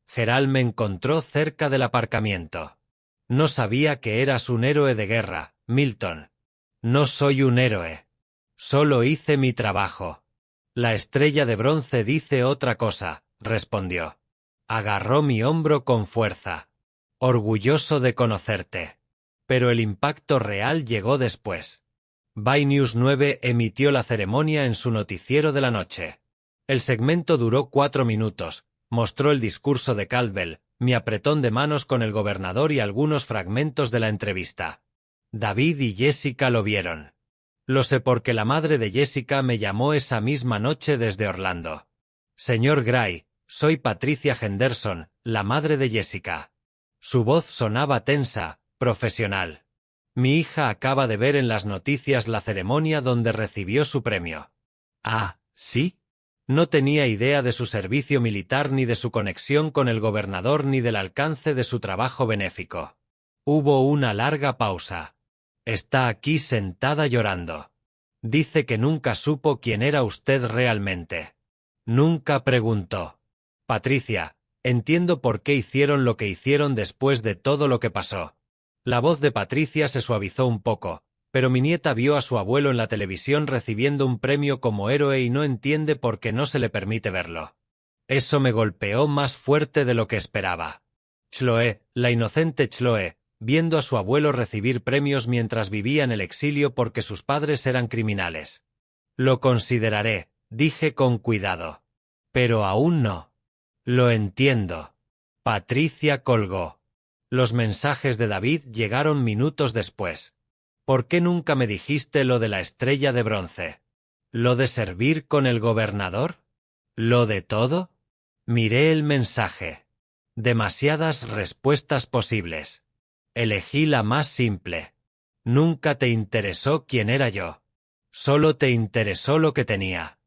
Gerald me encontró cerca del aparcamiento. No sabía que eras un héroe de guerra, Milton. No soy un héroe. Solo hice mi trabajo. La estrella de bronce dice otra cosa, respondió. Agarró mi hombro con fuerza. Orgulloso de conocerte. Pero el impacto real llegó después. Bay News 9 emitió la ceremonia en su noticiero de la noche. El segmento duró 4 minutos, mostró el discurso de Caldwell, mi apretón de manos con el gobernador y algunos fragmentos de la entrevista. David y Jessica lo vieron. Lo sé porque la madre de Jessica me llamó esa misma noche desde Orlando. Señor Gray, soy Patricia Henderson, la madre de Jessica. Su voz sonaba tensa, profesional. Mi hija acaba de ver en las noticias la ceremonia donde recibió su premio. Ah, ¿sí? No tenía idea de su servicio militar ni de su conexión con el gobernador ni del alcance de su trabajo benéfico. Hubo una larga pausa. Está aquí sentada llorando. Dice que nunca supo quién era usted realmente. Nunca preguntó. Patricia, entiendo por qué hicieron lo que hicieron después de todo lo que pasó. La voz de Patricia se suavizó un poco, pero mi nieta vio a su abuelo en la televisión recibiendo un premio como héroe y no entiende por qué no se le permite verlo. Eso me golpeó más fuerte de lo que esperaba. Chloe, la inocente Chloe, viendo a su abuelo recibir premios mientras vivía en el exilio porque sus padres eran criminales. Lo consideraré, dije con cuidado. Pero aún no. Lo entiendo. Patricia colgó. Los mensajes de David llegaron minutos después. ¿Por qué nunca me dijiste lo de la estrella de bronce? ¿Lo de servir con el gobernador? ¿Lo de todo? Miré el mensaje. Demasiadas respuestas posibles. Elegí la más simple. Nunca te interesó quién era yo. Solo te interesó lo que tenía.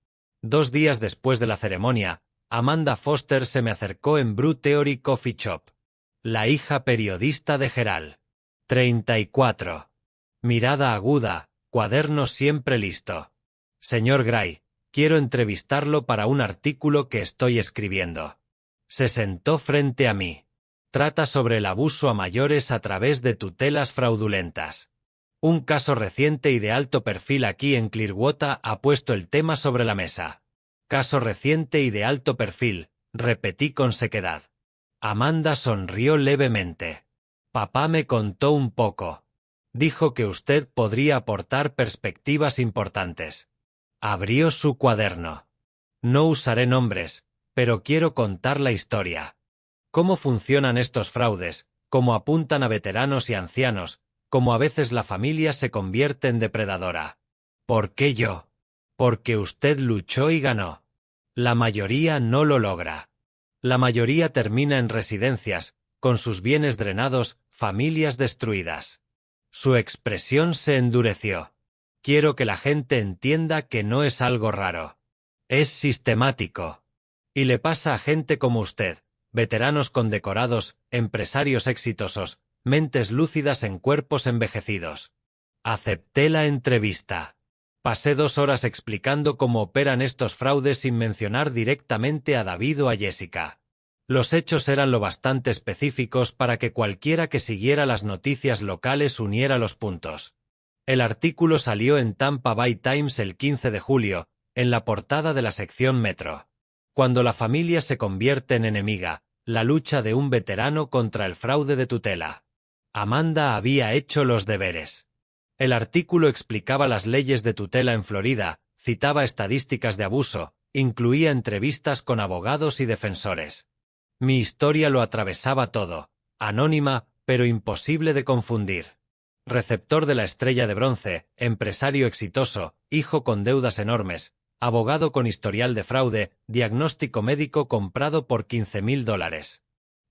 2 días después de la ceremonia, Amanda Foster se me acercó en Brew Theory Coffee Shop. La hija periodista de Gerald. 34. Mirada aguda, cuaderno siempre listo. Señor Gray, quiero entrevistarlo para un artículo que estoy escribiendo. Se sentó frente a mí. Trata sobre el abuso a mayores a través de tutelas fraudulentas. Un caso reciente y de alto perfil aquí en Clearwater ha puesto el tema sobre la mesa. Caso reciente y de alto perfil, repetí con sequedad. Amanda sonrió levemente. Papá me contó un poco. Dijo que usted podría aportar perspectivas importantes. Abrió su cuaderno. No usaré nombres, pero quiero contar la historia. Cómo funcionan estos fraudes, cómo apuntan a veteranos y ancianos, cómo a veces la familia se convierte en depredadora. ¿Por qué yo? Porque usted luchó y ganó. La mayoría no lo logra. La mayoría termina en residencias, con sus bienes drenados, familias destruidas. Su expresión se endureció. Quiero que la gente entienda que no es algo raro. Es sistemático. Y le pasa a gente como usted, veteranos condecorados, empresarios exitosos, mentes lúcidas en cuerpos envejecidos. Acepté la entrevista. Pasé 2 horas explicando cómo operan estos fraudes sin mencionar directamente a David o a Jessica. Los hechos eran lo bastante específicos para que cualquiera que siguiera las noticias locales uniera los puntos. El artículo salió en Tampa Bay Times el 15 de julio, en la portada de la sección Metro. Cuando la familia se convierte en enemiga, la lucha de un veterano contra el fraude de tutela. Amanda había hecho los deberes. El artículo explicaba las leyes de tutela en Florida, citaba estadísticas de abuso, Incluía entrevistas con abogados y defensores. Mi historia lo atravesaba todo, anónima, pero imposible de confundir. Receptor de la estrella de bronce, empresario exitoso, hijo con deudas enormes, abogado con historial de fraude, diagnóstico médico comprado por $15.000.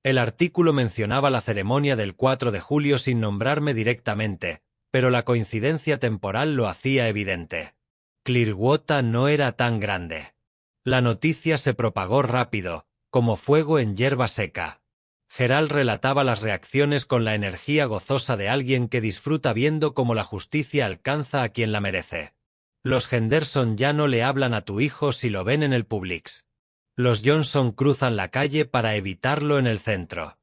El artículo mencionaba la ceremonia del 4 de julio sin nombrarme directamente, pero la coincidencia temporal lo hacía evidente. Clearwater no era tan grande. La noticia se propagó rápido, como fuego en hierba seca. Gerald relataba las reacciones con la energía gozosa de alguien que disfruta viendo cómo la justicia alcanza a quien la merece. Los Henderson ya no le hablan a tu hijo si lo ven en el Publix. Los Johnson cruzan la calle para evitarlo en el centro.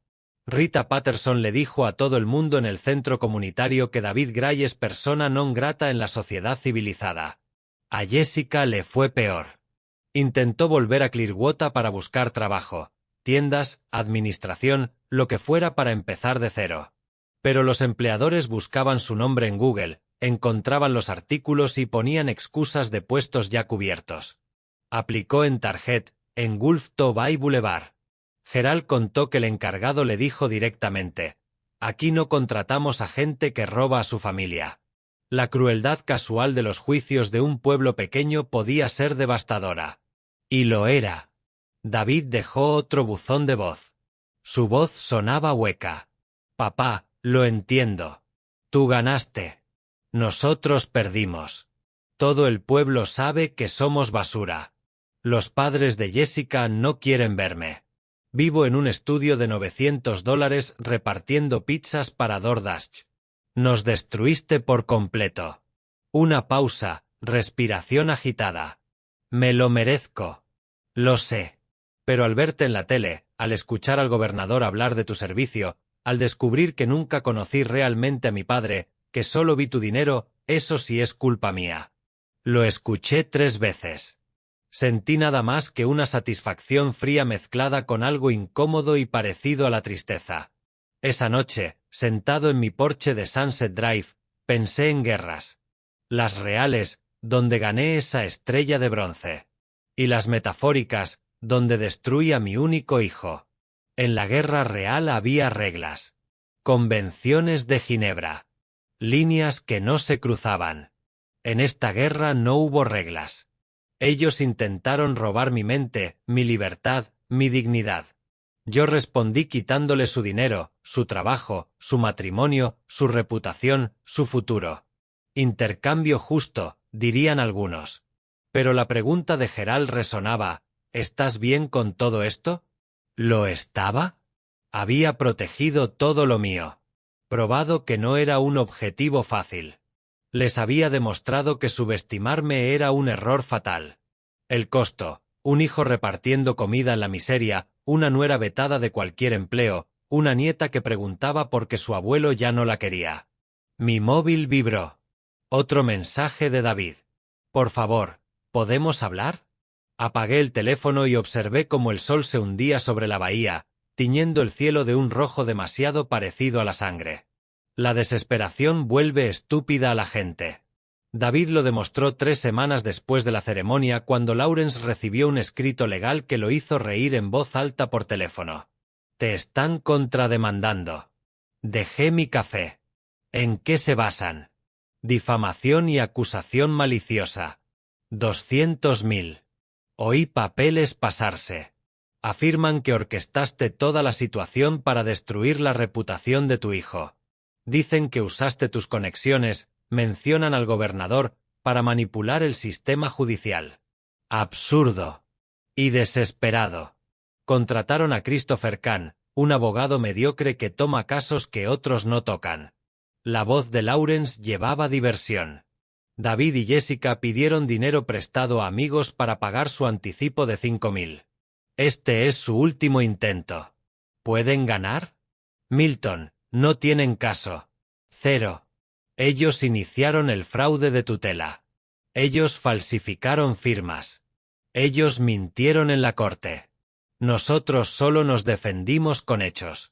Rita Patterson le dijo a todo el mundo en el centro comunitario que David Gray es persona non grata en la sociedad civilizada. A Jessica le fue peor. Intentó volver a Clearwater para buscar trabajo, tiendas, administración, lo que fuera para empezar de cero. Pero los empleadores buscaban su nombre en Google, encontraban los artículos y ponían excusas de puestos ya cubiertos. Aplicó en Target, en Gulf to Bay Boulevard. Gerald contó que el encargado le dijo directamente: «Aquí no contratamos a gente que roba a su familia». La crueldad casual de los juicios de un pueblo pequeño podía ser devastadora. Y lo era. David dejó otro buzón de voz. Su voz sonaba hueca. «Papá, lo entiendo. Tú ganaste. Nosotros perdimos. Todo el pueblo sabe que somos basura. Los padres de Jessica no quieren verme. Vivo en un estudio de $900 repartiendo pizzas para DoorDash. Nos destruiste por completo». Una pausa, respiración agitada. «Me lo merezco. Lo sé. Pero al verte en la tele, al escuchar al gobernador hablar de tu servicio, al descubrir que nunca conocí realmente a mi padre, que solo vi tu dinero, eso sí es culpa mía». Lo escuché 3 veces. Sentí nada más que una satisfacción fría mezclada con algo incómodo y parecido a la tristeza. Esa noche, sentado en mi porche de Sunset Drive, pensé en guerras. Las reales, donde gané esa estrella de bronce. Y las metafóricas, donde destruí a mi único hijo. En la guerra real había reglas. Convenciones de Ginebra. Líneas que no se cruzaban. En esta guerra no hubo reglas. Ellos intentaron robar mi mente, mi libertad, mi dignidad. Yo respondí quitándole su dinero, su trabajo, su matrimonio, su reputación, su futuro. Intercambio justo, dirían algunos. Pero la pregunta de Gerald resonaba: ¿estás bien con todo esto? ¿Lo estaba? Había protegido todo lo mío. Probado que no era un objetivo fácil. Les había demostrado que subestimarme era un error fatal. El costo: un hijo repartiendo comida en la miseria, una nuera vetada de cualquier empleo, una nieta que preguntaba por qué su abuelo ya no la quería. Mi móvil vibró. Otro mensaje de David. «Por favor, ¿podemos hablar?». Apagué el teléfono y observé cómo el sol se hundía sobre la bahía, tiñendo el cielo de un rojo demasiado parecido a la sangre. La desesperación vuelve estúpida a la gente. David lo demostró 3 semanas después de la ceremonia, cuando Lawrence recibió un escrito legal que lo hizo reír en voz alta por teléfono. «Te están contrademandando». Dejé mi café. ¿En qué se basan? Difamación y acusación maliciosa. 200.000. Oí papeles pasarse. Afirman que orquestaste toda la situación para destruir la reputación de tu hijo. Dicen que usaste tus conexiones, mencionan al gobernador, para manipular el sistema judicial. Absurdo. Y desesperado. Contrataron a Christopher Kahn, un abogado mediocre que toma casos que otros no tocan. La voz de Lawrence llevaba diversión. David y Jessica pidieron dinero prestado a amigos para pagar su anticipo de 5.000. Este es su último intento. ¿Pueden ganar? Milton, no tienen caso. 0. Ellos iniciaron el fraude de tutela. Ellos falsificaron firmas. Ellos mintieron en la corte. Nosotros solo nos defendimos con hechos.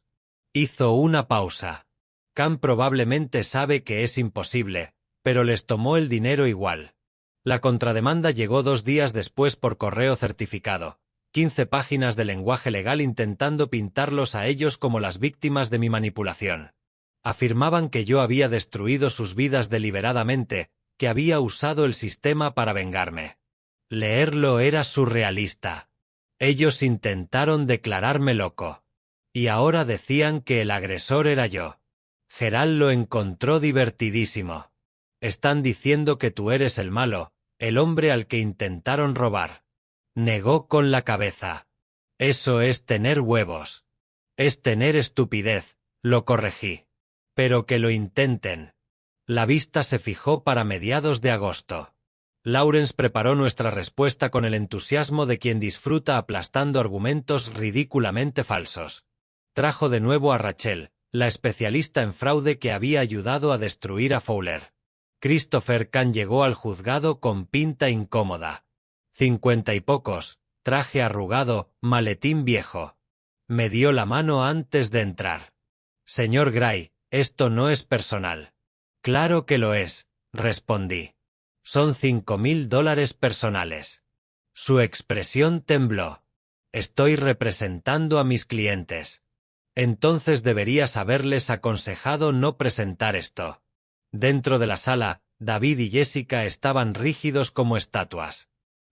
Hizo una pausa. Kahn probablemente sabe que es imposible, pero les tomó el dinero igual. La contrademanda llegó 2 días después por correo certificado. 15 páginas de lenguaje legal intentando pintarlos a ellos como las víctimas de mi manipulación. Afirmaban que yo había destruido sus vidas deliberadamente, que había usado el sistema para vengarme. Leerlo era surrealista. Ellos intentaron declararme loco. Y ahora decían que el agresor era yo. Gerald lo encontró divertidísimo. Están diciendo que tú eres el malo, el hombre al que intentaron robar. Negó con la cabeza. Eso es tener huevos. Es tener estupidez, lo corregí. Pero que lo intenten. La vista se fijó para mediados de agosto. Lawrence preparó nuestra respuesta con el entusiasmo de quien disfruta aplastando argumentos ridículamente falsos. Trajo de nuevo a Rachel, la especialista en fraude que había ayudado a destruir a Fowler. Christopher Khan llegó al juzgado con pinta incómoda. 50 y pocos, traje arrugado, maletín viejo. Me dio la mano antes de entrar. Señor Gray, esto no es personal. Claro que lo es, respondí. Son $5.000 personales. Su expresión tembló. Estoy representando a mis clientes. Entonces deberías haberles aconsejado no presentar esto. Dentro de la sala, David y Jessica estaban rígidos como estatuas.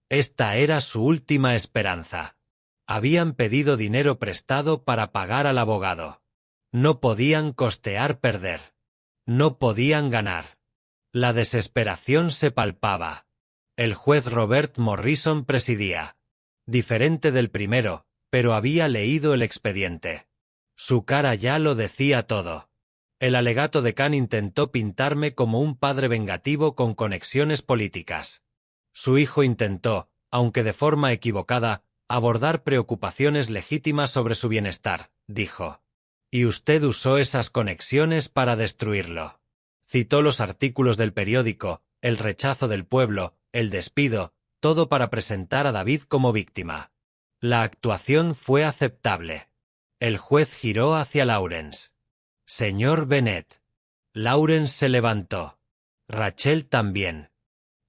Esta era su última esperanza. Habían pedido dinero prestado para pagar al abogado. No podían costear perder. No podían ganar. La desesperación se palpaba. El juez Robert Morrison presidía. Diferente del primero, pero había leído el expediente. Su cara ya lo decía todo. El alegato de Khan intentó pintarme como un padre vengativo con conexiones políticas. Su hijo intentó, aunque de forma equivocada, abordar preocupaciones legítimas sobre su bienestar, dijo. Y usted usó esas conexiones para destruirlo. Citó los artículos del periódico, el rechazo del pueblo, el despido, todo para presentar a David como víctima. La actuación fue aceptable. El juez giró hacia Lawrence. Señor Bennett. Lawrence se levantó. Rachel también.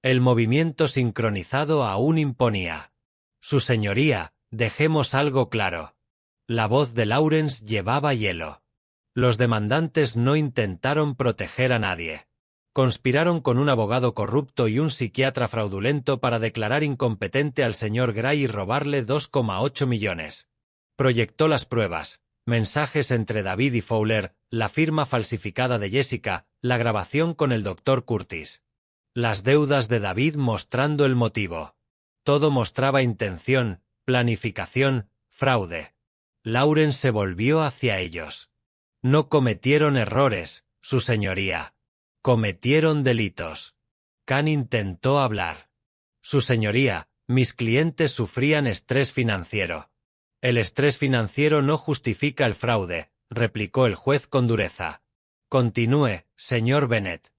El movimiento sincronizado aún imponía. Su señoría, dejemos algo claro. La voz de Lawrence llevaba hielo. Los demandantes no intentaron proteger a nadie. Conspiraron con un abogado corrupto y un psiquiatra fraudulento para declarar incompetente al señor Gray y robarle 2,8 millones. Proyectó las pruebas, mensajes entre David y Fowler, la firma falsificada de Jessica, la grabación con el Dr. Curtis. Las deudas de David mostrando el motivo. Todo mostraba intención, planificación, fraude. Lawrence se volvió hacia ellos. No cometieron errores, su señoría. Cometieron delitos. Khan intentó hablar. Su señoría, mis clientes sufrían estrés financiero. El estrés financiero no justifica el fraude, replicó el juez con dureza. Continúe, señor Bennett.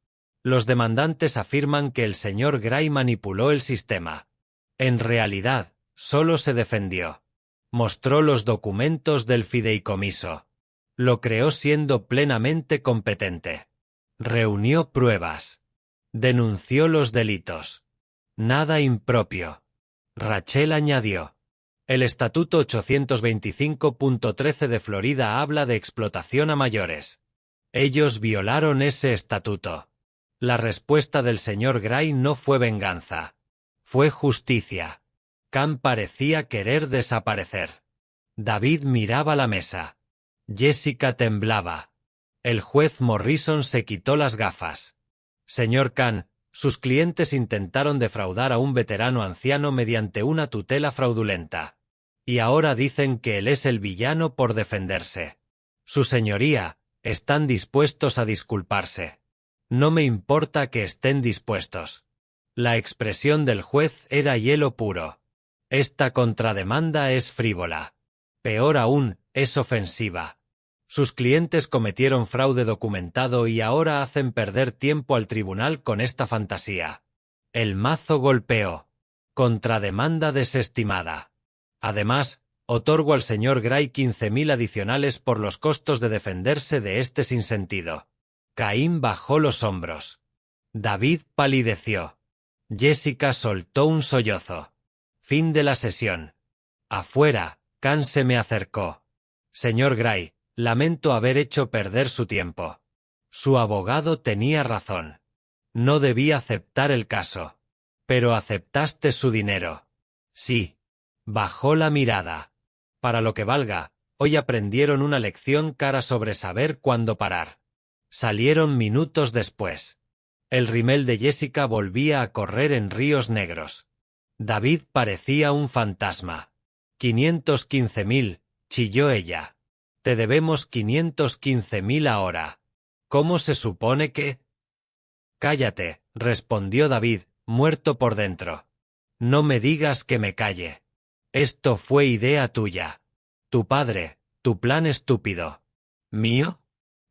Los demandantes afirman que el señor Gray manipuló el sistema. En realidad, solo se defendió. Mostró los documentos del fideicomiso. Lo creó siendo plenamente competente. Reunió pruebas. Denunció los delitos. Nada impropio. Rachel añadió. El Estatuto 825.13 de Florida habla de explotación a mayores. Ellos violaron ese estatuto. La respuesta del señor Gray no fue venganza. Fue justicia. Khan parecía querer desaparecer. David miraba la mesa. Jessica temblaba. El juez Morrison se quitó las gafas. Señor Khan, sus clientes intentaron defraudar a un veterano anciano mediante una tutela fraudulenta. Y ahora dicen que él es el villano por defenderse. Su señoría, están dispuestos a disculparse. No me importa que estén dispuestos. La expresión del juez era hielo puro. Esta contrademanda es frívola. Peor aún, es ofensiva. Sus clientes cometieron fraude documentado y ahora hacen perder tiempo al tribunal con esta fantasía. El mazo golpeó. Contrademanda desestimada. Además, otorgo al señor Gray 15.000 adicionales por los costos de defenderse de este sinsentido. Caín bajó los hombros. David palideció. Jessica soltó un sollozo. Fin de la sesión. Afuera, Khan se me acercó. Señor Gray, lamento haber hecho perder su tiempo. Su abogado tenía razón. No debía aceptar el caso. Pero aceptaste su dinero. Sí. Bajó la mirada. Para lo que valga, hoy aprendieron una lección cara sobre saber cuándo parar. Salieron minutos después. El rímel de Jessica volvía a correr en ríos negros. David parecía un fantasma. 515.000, chilló ella. Te debemos 515.000 ahora. ¿Cómo se supone que? Cállate, respondió David, muerto por dentro. No me digas que me calle. Esto fue idea tuya. Tu padre, tu plan estúpido. ¿Mío?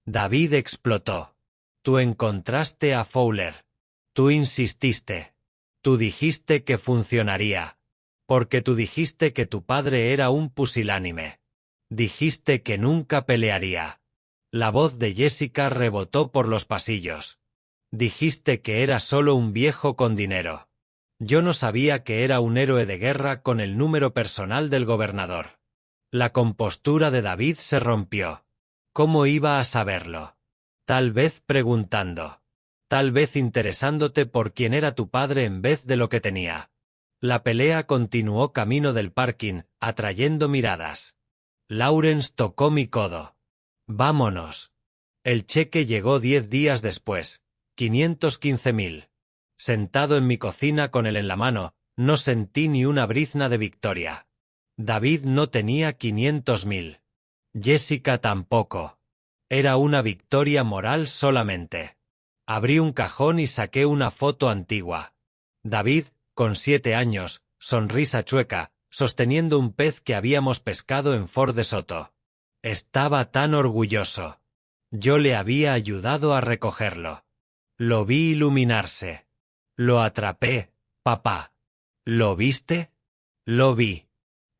David explotó. Tú encontraste a Fowler. Tú insististe. Tú dijiste que funcionaría. Porque tú dijiste que tu padre era un pusilánime. Dijiste que nunca pelearía. La voz de Jessica rebotó por los pasillos. Dijiste que era solo un viejo con dinero. Yo no sabía que era un héroe de guerra con el número personal del gobernador. La compostura de David se rompió. ¿Cómo iba a saberlo? Tal vez preguntando. Tal vez interesándote por quién era tu padre en vez de lo que tenía. La pelea continuó camino del parking, atrayendo miradas. Lawrence tocó mi codo. Vámonos. El cheque llegó 10 días después. 515.000. Sentado en mi cocina con él en la mano, no sentí ni una brizna de victoria. David no tenía 500.000. Jessica tampoco. Era una victoria moral solamente. Abrí un cajón y saqué una foto antigua. David, con 7 años, sonrisa chueca, sosteniendo un pez que habíamos pescado en Fort de Soto. Estaba tan orgulloso. Yo le había ayudado a recogerlo. Lo vi iluminarse. Lo atrapé, papá. ¿Lo viste? Lo vi.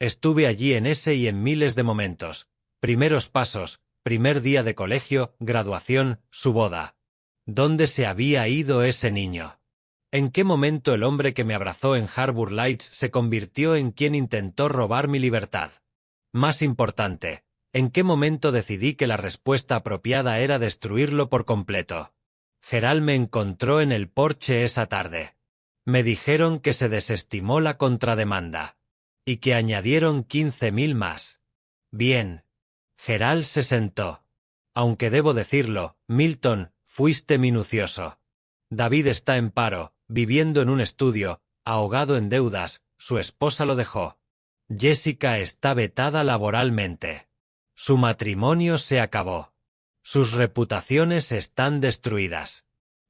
Estuve allí en ese y en miles de momentos. Primeros pasos, primer día de colegio, graduación, su boda. ¿Dónde se había ido ese niño? ¿En qué momento el hombre que me abrazó en Harbour Lights se convirtió en quien intentó robar mi libertad? Más importante, ¿en qué momento decidí que la respuesta apropiada era destruirlo por completo? Gerald me encontró en el porche esa tarde. Me dijeron que se desestimó la contrademanda. Y que añadieron 15.000 más. Bien. Gerald se sentó. Aunque debo decirlo, Milton, fuiste minucioso. David está en paro, viviendo en un estudio, ahogado en deudas, su esposa lo dejó. Jessica está vetada laboralmente. Su matrimonio se acabó. Sus reputaciones están destruidas.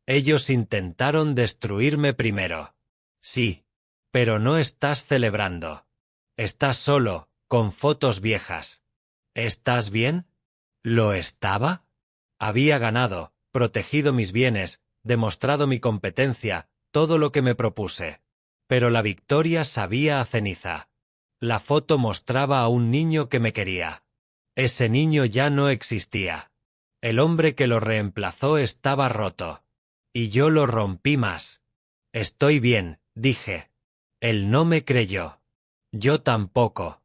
Ellos intentaron destruirme primero. Sí. Pero no estás celebrando. Estás solo, con fotos viejas. ¿Estás bien? ¿Lo estaba? Había ganado, protegido mis bienes, demostrado mi competencia, todo lo que me propuse. Pero la victoria sabía a ceniza. La foto mostraba a un niño que me quería. Ese niño ya no existía. El hombre que lo reemplazó estaba roto. Y yo lo rompí más. Estoy bien, dije. Él no me creyó. Yo tampoco.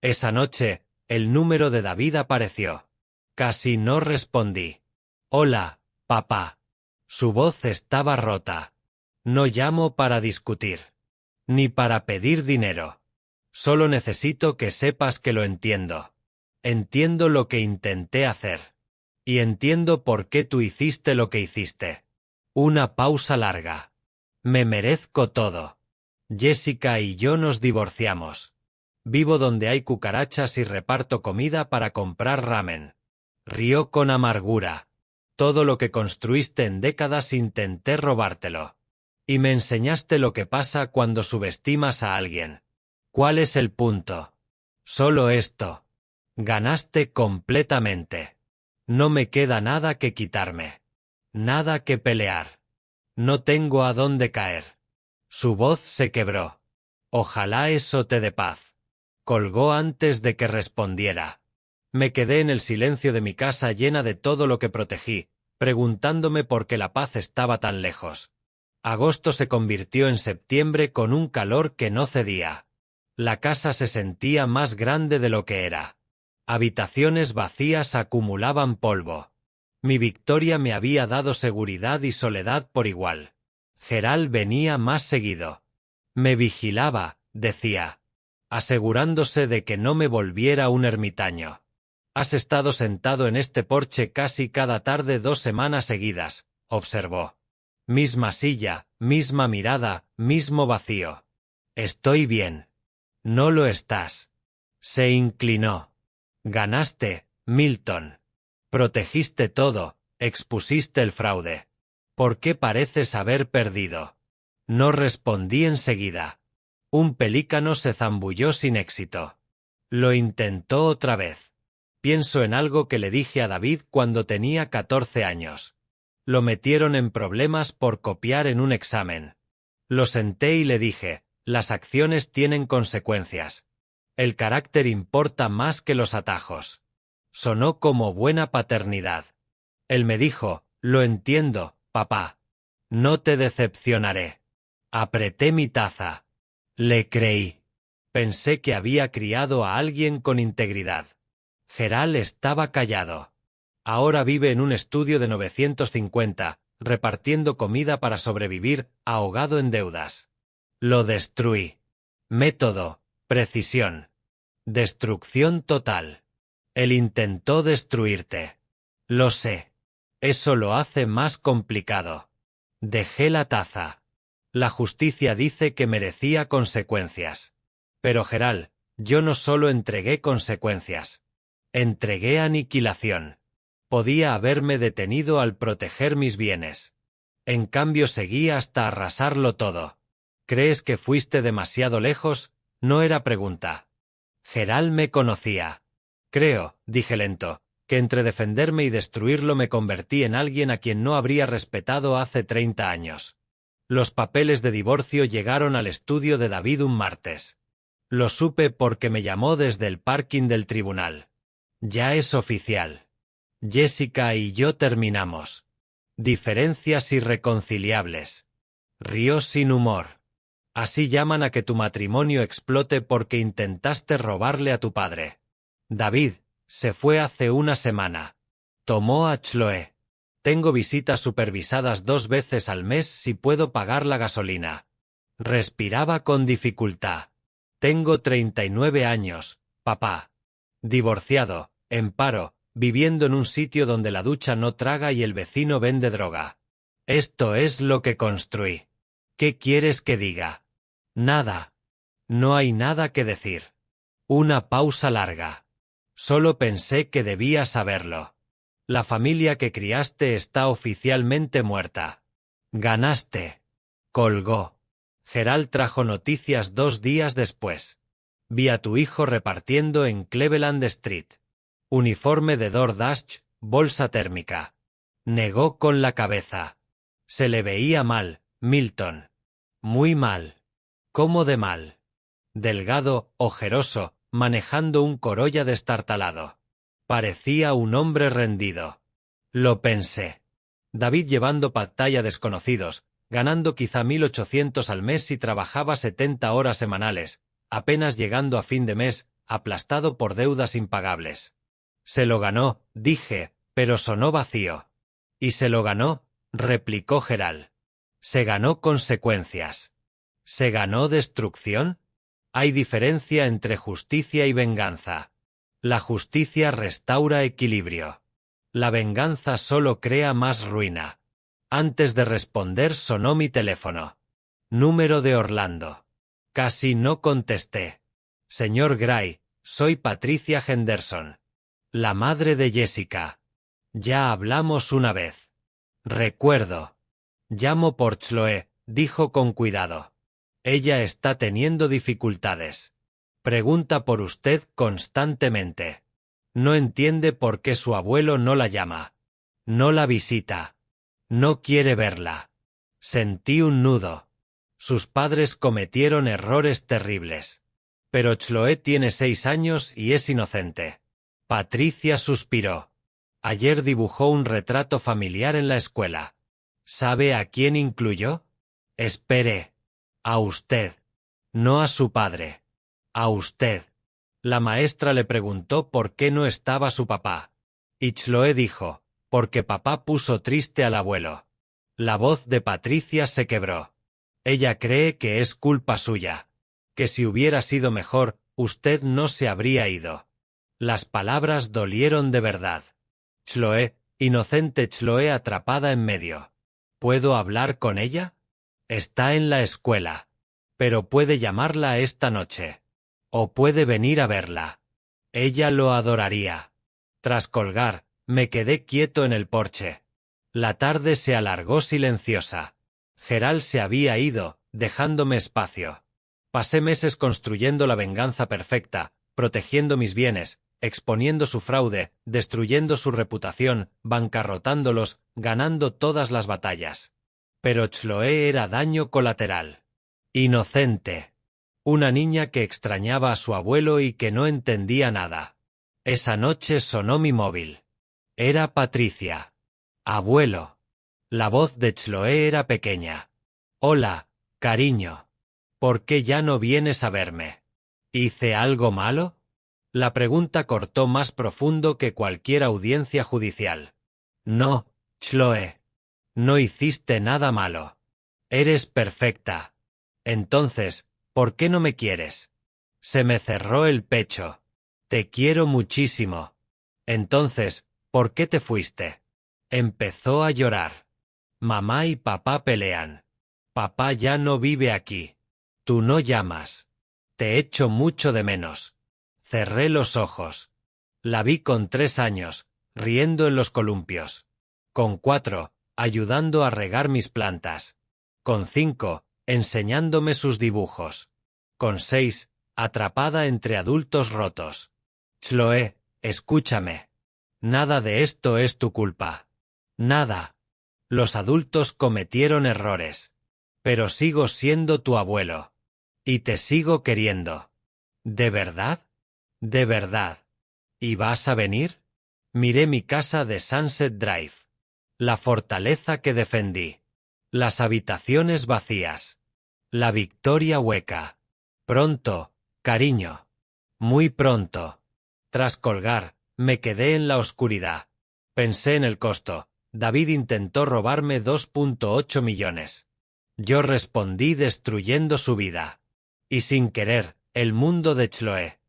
Esa noche, el número de David apareció. Casi no respondí. Hola, papá. Su voz estaba rota. No llamo para discutir. Ni para pedir dinero. Solo necesito que sepas que lo entiendo. Entiendo lo que intenté hacer. Y entiendo por qué tú hiciste lo que hiciste. Una pausa larga. Me merezco todo. Jessica y yo nos divorciamos. Vivo donde hay cucarachas y reparto comida para comprar ramen. Rió con amargura. Todo lo que construiste en décadas intenté robártelo. Y me enseñaste lo que pasa cuando subestimas a alguien. ¿Cuál es el punto? Solo esto. Ganaste completamente. No me queda nada que quitarme. Nada que pelear. No tengo a dónde caer. Su voz se quebró. Ojalá eso te dé paz. Colgó antes de que respondiera. Me quedé en el silencio de mi casa llena de todo lo que protegí, preguntándome por qué la paz estaba tan lejos. Agosto se convirtió en septiembre con un calor que no cedía. La casa se sentía más grande de lo que era. Habitaciones vacías acumulaban polvo. Mi Victoria me había dado seguridad y soledad por igual. Gerald venía más seguido. Me vigilaba, decía, asegurándose de que no me volviera un ermitaño. Has estado sentado en este porche casi cada tarde 2 semanas seguidas, observó. Misma silla, misma mirada, mismo vacío. Estoy bien. No lo estás. Se inclinó. Ganaste, Milton. Protegiste todo, expusiste el fraude. ¿Por qué pareces haber perdido? No respondí enseguida. Un pelícano se zambulló sin éxito. Lo intentó otra vez. Pienso en algo que le dije a David cuando tenía 14 años. Lo metieron en problemas por copiar en un examen. Lo senté y le dije, las acciones tienen consecuencias. El carácter importa más que los atajos. Sonó como buena paternidad. Él me dijo, lo entiendo, papá. No te decepcionaré. Apreté mi taza. Le creí. Pensé que había criado a alguien con integridad. Gerald estaba callado. Ahora vive en un estudio de 950, repartiendo comida para sobrevivir, ahogado en deudas. Lo destruí. Método, precisión. Destrucción total. Él intentó destruirte. Lo sé. Eso lo hace más complicado. Dejé la taza. La justicia dice que merecía consecuencias. Pero Gerald, yo no solo entregué consecuencias. Entregué aniquilación. Podía haberme detenido al proteger mis bienes. En cambio seguí hasta arrasarlo todo. ¿Crees que fuiste demasiado lejos? No era pregunta. Gerald me conocía. Creo, dije lento, que entre defenderme y destruirlo me convertí en alguien a quien no habría respetado hace 30 años. Los papeles de divorcio llegaron al estudio de David un martes. Lo supe porque me llamó desde el parking del tribunal. Ya es oficial. Jessica y yo terminamos. Diferencias irreconciliables. Rió sin humor. Así llaman a que tu matrimonio explote porque intentaste robarle a tu padre. David, se fue hace una semana. Tomó a Chloe. Tengo visitas supervisadas 2 veces al mes si puedo pagar la gasolina. Respiraba con dificultad. Tengo 39 años, papá. Divorciado, en paro, viviendo en un sitio donde la ducha no traga y el vecino vende droga. Esto es lo que construí. ¿Qué quieres que diga? Nada. No hay nada que decir. Una pausa larga. Solo pensé que debía saberlo. La familia que criaste está oficialmente muerta. Ganaste. Colgó. Gerald trajo noticias 2 días después. Vi a tu hijo repartiendo en Cleveland Street. Uniforme de DoorDash, bolsa térmica. Negó con la cabeza. Se le veía mal, Milton. Muy mal. ¿Cómo de mal? Delgado, ojeroso, manejando un Corolla destartalado. Parecía un hombre rendido. Lo pensé. David llevando pad thai a desconocidos, ganando quizá 1.800 al mes si trabajaba 70 horas semanales, apenas llegando a fin de mes, aplastado por deudas impagables. Se lo ganó, dije, pero sonó vacío. ¿Y se lo ganó? Replicó Gerald. Se ganó consecuencias. ¿Se ganó destrucción? Hay diferencia entre justicia y venganza. La justicia restaura equilibrio. La venganza solo crea más ruina. Antes de responder sonó mi teléfono. Número de Orlando. Casi no contesté. Señor Gray, soy Patricia Henderson. La madre de Jessica. Ya hablamos una vez. Recuerdo. Llamo por Chloe, dijo con cuidado. Ella está teniendo dificultades. Pregunta por usted constantemente. No entiende por qué su abuelo no la llama. No la visita. No quiere verla. Sentí un nudo. Sus padres cometieron errores terribles. Pero Chloe tiene 6 años y es inocente. Patricia suspiró. Ayer dibujó un retrato familiar en la escuela. ¿Sabe a quién incluyó? Espere. A usted. No a su padre. A usted. La maestra le preguntó por qué no estaba su papá. Y Chloe dijo, porque papá puso triste al abuelo. La voz de Patricia se quebró. Ella cree que es culpa suya. Que si hubiera sido mejor, usted no se habría ido. Las palabras dolieron de verdad. Chloe, inocente Chloe atrapada en medio. ¿Puedo hablar con ella? Está en la escuela. Pero puede llamarla esta noche. O puede venir a verla. Ella lo adoraría. Tras colgar, me quedé quieto en el porche. La tarde se alargó silenciosa. Gerald se había ido, dejándome espacio. Pasé meses construyendo la venganza perfecta, protegiendo mis bienes, exponiendo su fraude, destruyendo su reputación, bancarrotándolos, ganando todas las batallas. Pero Chloe era daño colateral. Inocente. Una niña que extrañaba a su abuelo y que no entendía nada. Esa noche sonó mi móvil. Era Patricia. Abuelo. La voz de Chloe era pequeña. Hola, cariño. ¿Por qué ya no vienes a verme? ¿Hice algo malo? La pregunta cortó más profundo que cualquier audiencia judicial. No, Chloe. No hiciste nada malo. Eres perfecta. Entonces, ¿por qué no me quieres? Se me cerró el pecho. Te quiero muchísimo. Entonces, ¿por qué te fuiste? Empezó a llorar. Mamá y papá pelean. Papá ya no vive aquí. Tú no llamas. Te echo mucho de menos. Cerré los ojos. La vi con 3 años, riendo en los columpios. Con 4, ayudando a regar mis plantas. Con 5, enseñándome sus dibujos. Con 6, atrapada entre adultos rotos. Chloe, escúchame. Nada de esto es tu culpa. Nada. Los adultos cometieron errores. Pero sigo siendo tu abuelo. Y te sigo queriendo. ¿De verdad? ¿De verdad? ¿Y vas a venir? Miré mi casa de Sunset Drive. La fortaleza que defendí. Las habitaciones vacías. La victoria hueca. Pronto, cariño. Muy pronto. Tras colgar, me quedé en la oscuridad. Pensé en el costo. David intentó robarme 2,8 millones. Yo respondí destruyendo su vida. Y sin querer, el mundo de Chloe.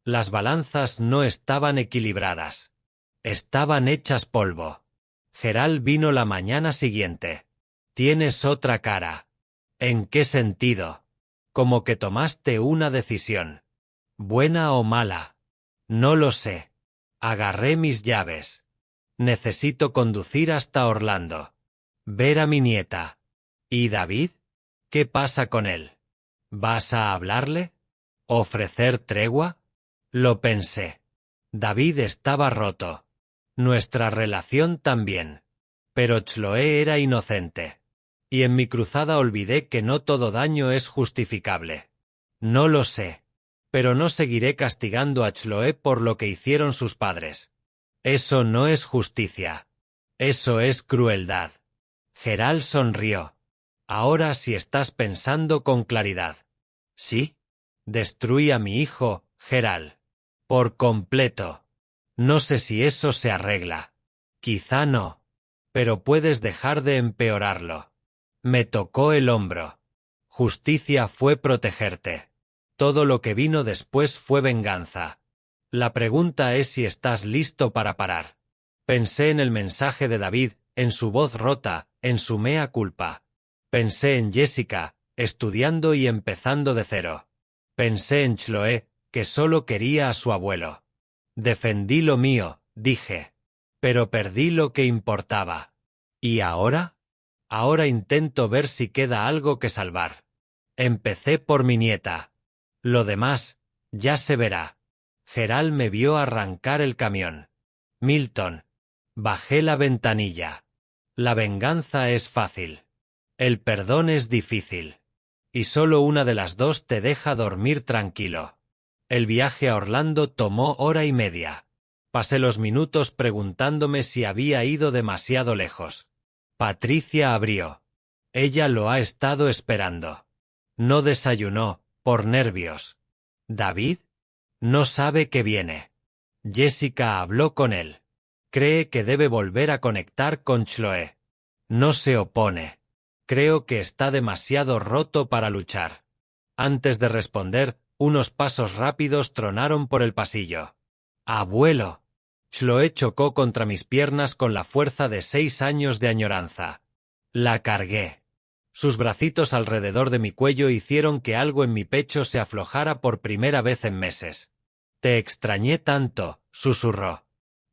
Las balanzas no estaban equilibradas. Estaban hechas polvo. Gerald vino la mañana siguiente. Tienes otra cara. ¿En qué sentido? Como que tomaste una decisión. ¿Buena o mala? No lo sé. Agarré mis llaves. Necesito conducir hasta Orlando. Ver a mi nieta. ¿Y David? ¿Qué pasa con él? ¿Vas a hablarle? ¿Ofrecer tregua? Lo pensé. David estaba roto. Nuestra relación también. Pero Chloe era inocente. Y en mi cruzada olvidé que no todo daño es justificable. No lo sé. Pero no seguiré castigando a Chloe por lo que hicieron sus padres. Eso no es justicia. Eso es crueldad. Gerald sonrió. Ahora sí estás pensando con claridad. ¿Sí? Destruí a mi hijo, Gerald. Por completo. No sé si eso se arregla. Quizá no. Pero puedes dejar de empeorarlo. Me tocó el hombro. Justicia fue protegerte. Todo lo que vino después fue venganza. La pregunta es si estás listo para parar. Pensé en el mensaje de David, en su voz rota, en su mea culpa. Pensé en Jessica, estudiando y empezando de cero. Pensé en Chloe, que solo quería a su abuelo. Defendí lo mío, dije. Pero perdí lo que importaba. ¿Y ahora? Ahora intento ver si queda algo que salvar. Empecé por mi nieta. Lo demás, ya se verá. Gerald me vio arrancar el camión. Milton. Bajé la ventanilla. La venganza es fácil. El perdón es difícil. Y solo una de las dos te deja dormir tranquilo. El viaje a Orlando tomó 1 hora y media. Pasé los minutos preguntándome si había ido demasiado lejos. Patricia abrió. Ella lo ha estado esperando. No desayunó, por nervios. ¿David? No sabe que viene. Jessica habló con él. Cree que debe volver a conectar con Chloe. No se opone. Creo que está demasiado roto para luchar. Antes de responder, unos pasos rápidos tronaron por el pasillo. ¡Abuelo! Chloe chocó contra mis piernas con la fuerza de 6 años de añoranza. La cargué. Sus bracitos alrededor de mi cuello hicieron que algo en mi pecho se aflojara por primera vez en meses. Te extrañé tanto, susurró.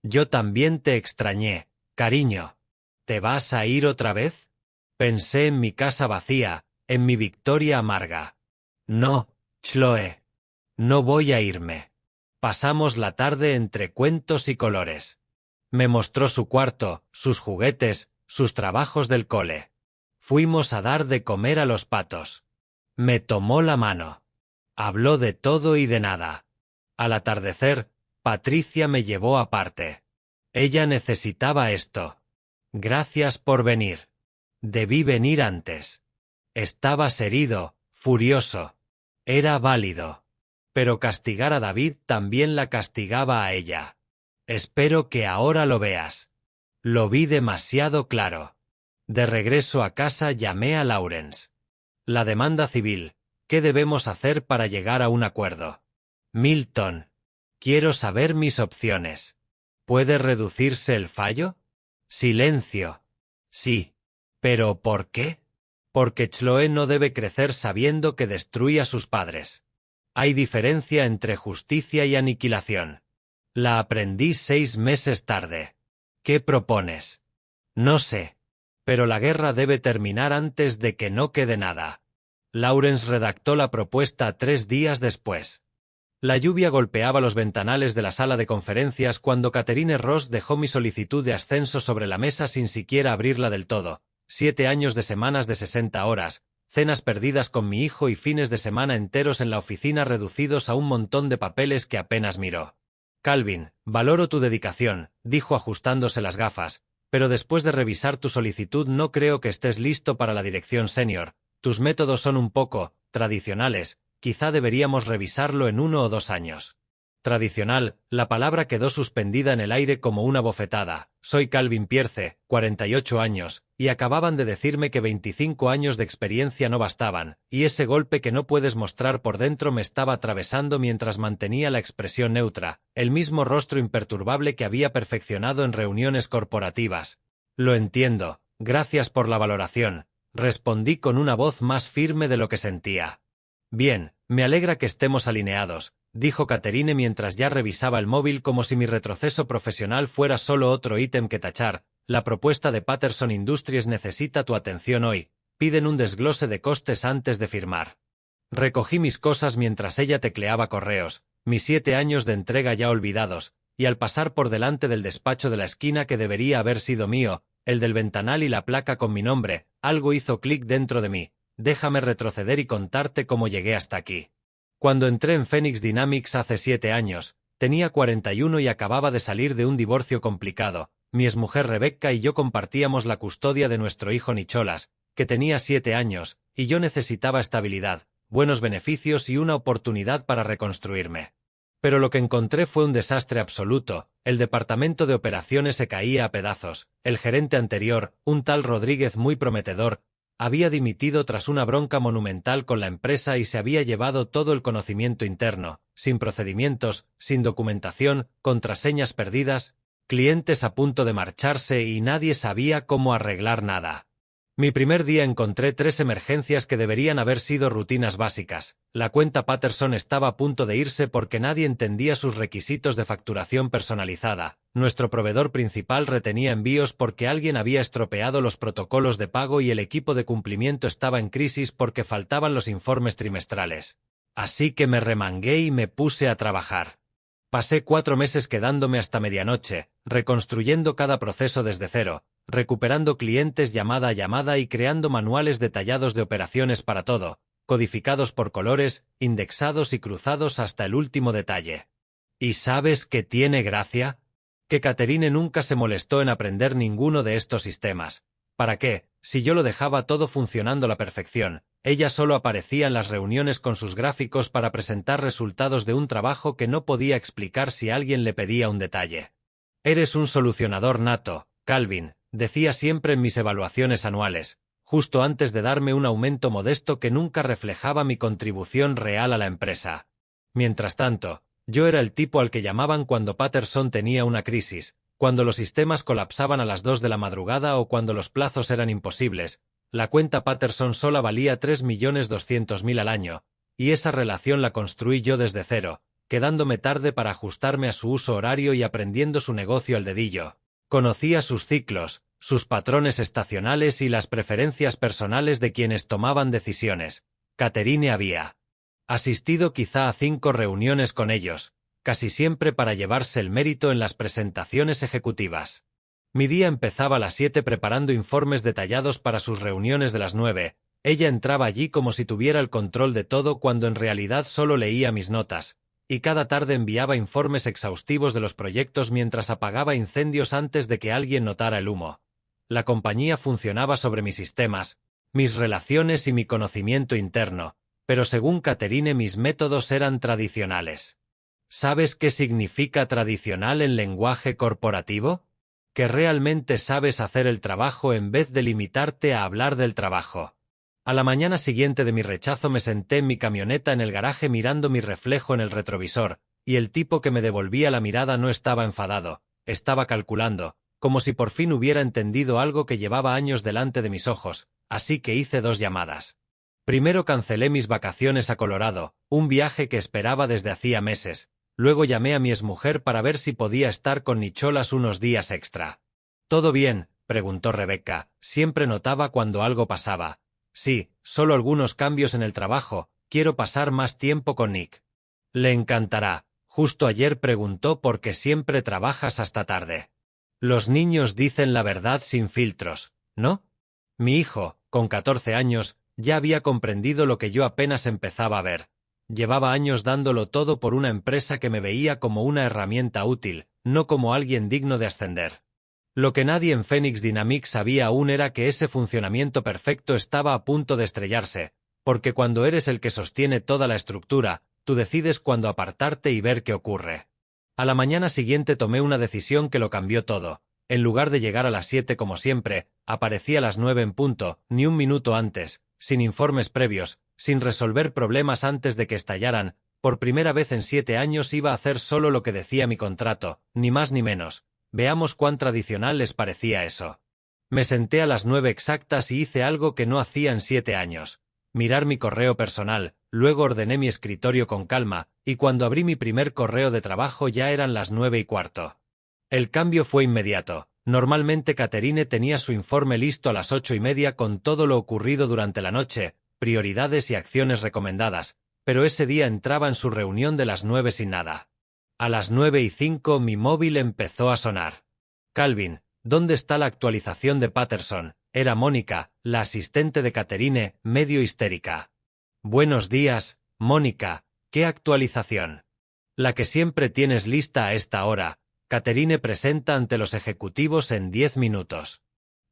Yo también te extrañé, cariño. ¿Te vas a ir otra vez? Pensé en mi casa vacía, en mi victoria amarga. No, Chloe. No voy a irme. Pasamos la tarde entre cuentos y colores. Me mostró su cuarto, sus juguetes, sus trabajos del cole. Fuimos a dar de comer a los patos. Me tomó la mano. Habló de todo y de nada. Al atardecer, Patricia me llevó aparte. Ella necesitaba esto. Gracias por venir. Debí venir antes. Estabas herido, furioso. Era válido. Pero castigar a David también la castigaba a ella. Espero que ahora lo veas. Lo vi demasiado claro. De regreso a casa llamé a Lawrence. La demanda civil. ¿Qué debemos hacer para llegar a un acuerdo? Milton. Quiero saber mis opciones. ¿Puede reducirse el fallo? Silencio. Sí. ¿Pero por qué? Porque Chloe no debe crecer sabiendo que destruye a sus padres. Hay diferencia entre justicia y aniquilación. La aprendí 6 meses tarde. ¿Qué propones? No sé. Pero la guerra debe terminar antes de que no quede nada. Lawrence redactó la propuesta 3 días después. La lluvia golpeaba los ventanales de la sala de conferencias cuando Catherine Ross dejó mi solicitud de ascenso sobre la mesa sin siquiera abrirla del todo. 7 años de semanas de 60 horas, cenas perdidas con mi hijo y fines de semana enteros en la oficina reducidos a un montón de papeles que apenas miró. Calvin, valoro tu dedicación, dijo ajustándose las gafas, pero después de revisar tu solicitud no creo que estés listo para la dirección senior. Tus métodos son un poco tradicionales, quizá deberíamos revisarlo en 1 o 2 años. Tradicional, la palabra quedó suspendida en el aire como una bofetada. Soy Calvin Pierce, 48 años, y acababan de decirme que 25 años de experiencia no bastaban, y ese golpe que no puedes mostrar por dentro me estaba atravesando mientras mantenía la expresión neutra, el mismo rostro imperturbable que había perfeccionado en reuniones corporativas. Lo entiendo, gracias por la valoración, respondí con una voz más firme de lo que sentía. Bien, me alegra que estemos alineados, dijo Catherine mientras ya revisaba el móvil como si mi retroceso profesional fuera solo otro ítem que tachar. La propuesta de Patterson Industries necesita tu atención hoy. Piden un desglose de costes antes de firmar. Recogí mis cosas mientras ella tecleaba correos, mis 7 años de entrega ya olvidados, y al pasar por delante del despacho de la esquina que debería haber sido mío, el del ventanal y la placa con mi nombre, algo hizo clic dentro de mí. Déjame retroceder y contarte cómo llegué hasta aquí. Cuando entré en Phoenix Dynamics hace 7 años, tenía 41 y acababa de salir de un divorcio complicado. Mi exmujer Rebecca y yo compartíamos la custodia de nuestro hijo Nicholas, que tenía 7 años, y yo necesitaba estabilidad, buenos beneficios y una oportunidad para reconstruirme. Pero lo que encontré fue un desastre absoluto. El departamento de operaciones se caía a pedazos. El gerente anterior, un tal Rodríguez muy prometedor, había dimitido tras una bronca monumental con la empresa y se había llevado todo el conocimiento interno, sin procedimientos, sin documentación, contraseñas perdidas, clientes a punto de marcharse y nadie sabía cómo arreglar nada. Mi primer día encontré 3 emergencias que deberían haber sido rutinas básicas. La cuenta Patterson estaba a punto de irse porque nadie entendía sus requisitos de facturación personalizada. Nuestro proveedor principal retenía envíos porque alguien había estropeado los protocolos de pago y el equipo de cumplimiento estaba en crisis porque faltaban los informes trimestrales. Así que me remangué y me puse a trabajar. Pasé 4 meses quedándome hasta medianoche, reconstruyendo cada proceso desde cero, recuperando clientes llamada a llamada y creando manuales detallados de operaciones para todo, codificados por colores, indexados y cruzados hasta el último detalle. ¿Y sabes qué tiene gracia? Que Catherine nunca se molestó en aprender ninguno de estos sistemas. ¿Para qué? Si yo lo dejaba todo funcionando a la perfección, ella solo aparecía en las reuniones con sus gráficos para presentar resultados de un trabajo que no podía explicar si alguien le pedía un detalle. Eres un solucionador nato, Calvin, decía siempre en mis evaluaciones anuales, justo antes de darme un aumento modesto que nunca reflejaba mi contribución real a la empresa. Mientras tanto, yo era el tipo al que llamaban cuando Patterson tenía una crisis, cuando los sistemas colapsaban a las 2 de la madrugada o cuando los plazos eran imposibles. La cuenta Patterson sola valía 3.200.000 al año, y esa relación la construí yo desde cero, quedándome tarde para ajustarme a su uso horario y aprendiendo su negocio al dedillo. Conocía sus ciclos, sus patrones estacionales y las preferencias personales de quienes tomaban decisiones. Catherine había asistido quizá a 5 reuniones con ellos, casi siempre para llevarse el mérito en las presentaciones ejecutivas. Mi día empezaba a las 7 preparando informes detallados para sus reuniones de las 9. Ella entraba allí como si tuviera el control de todo cuando en realidad solo leía mis notas, y cada tarde enviaba informes exhaustivos de los proyectos mientras apagaba incendios antes de que alguien notara el humo. La compañía funcionaba sobre mis sistemas, mis relaciones y mi conocimiento interno, pero según Catherine mis métodos eran tradicionales. ¿Sabes qué significa tradicional en lenguaje corporativo? Que realmente sabes hacer el trabajo en vez de limitarte a hablar del trabajo. A la mañana siguiente de mi rechazo me senté en mi camioneta en el garaje mirando mi reflejo en el retrovisor, y el tipo que me devolvía la mirada no estaba enfadado, estaba calculando, como si por fin hubiera entendido algo que llevaba años delante de mis ojos, así que hice 2 llamadas. Primero cancelé mis vacaciones a Colorado, un viaje que esperaba desde hacía meses. Luego llamé a mi exmujer para ver si podía estar con Nicholas unos días extra. ¿Todo bien?, preguntó Rebecca, siempre notaba cuando algo pasaba. Sí, solo algunos cambios en el trabajo, quiero pasar más tiempo con Nick. Le encantará. Justo ayer preguntó por qué siempre trabajas hasta tarde. Los niños dicen la verdad sin filtros, ¿no? Mi hijo, con 14 años, ya había comprendido lo que yo apenas empezaba a ver. Llevaba años dándolo todo por una empresa que me veía como una herramienta útil, no como alguien digno de ascender. Lo que nadie en Phoenix Dynamics sabía aún era que ese funcionamiento perfecto estaba a punto de estrellarse, porque cuando eres el que sostiene toda la estructura, tú decides cuándo apartarte y ver qué ocurre. A la mañana siguiente tomé una decisión que lo cambió todo. En lugar de llegar a las 7 como siempre, aparecí a las 9 en punto, ni un minuto antes, sin informes previos, sin resolver problemas antes de que estallaran. Por primera vez en 7 años iba a hacer solo lo que decía mi contrato, ni más ni menos. Veamos cuán tradicional les parecía eso. Me senté a las 9 exactas y hice algo que no hacía en 7 años. Mirar mi correo personal, luego ordené mi escritorio con calma, y cuando abrí mi primer correo de trabajo ya eran las 9:15. El cambio fue inmediato. Normalmente Catherine tenía su informe listo a las 8:30 con todo lo ocurrido durante la noche, prioridades y acciones recomendadas, pero ese día entraba en su reunión de las 9 sin nada. A las 9:05 mi móvil empezó a sonar. Calvin, ¿dónde está la actualización de Patterson? Era Mónica, la asistente de Catherine, medio histérica. Buenos días, Mónica, ¿qué actualización? La que siempre tienes lista a esta hora. Catherine presenta ante los ejecutivos en 10 minutos.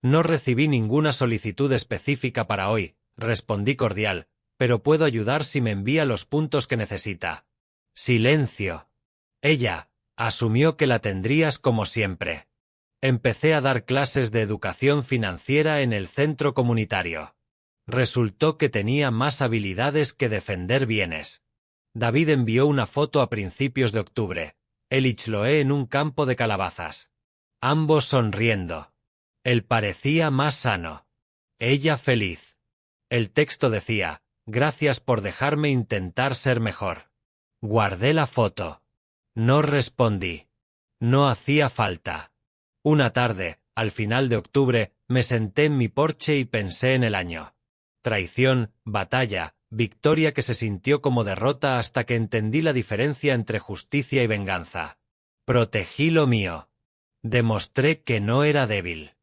No recibí ninguna solicitud específica para hoy, respondí cordial, pero puedo ayudar si me envía los puntos que necesita. Silencio. Ella asumió que la tendrías como siempre. Empecé a dar clases de educación financiera en el centro comunitario. Resultó que tenía más habilidades que defender bienes. David envió una foto a principios de octubre. El Ichloé en un campo de calabazas. Ambos sonriendo. Él parecía más sano. Ella feliz. El texto decía, gracias por dejarme intentar ser mejor. Guardé la foto. No respondí. No hacía falta. Una tarde, al final de octubre, me senté en mi porche y pensé en el año. Traición, batalla, victoria que se sintió como derrota hasta que entendí la diferencia entre justicia y venganza. Protegí lo mío. Demostré que no era débil.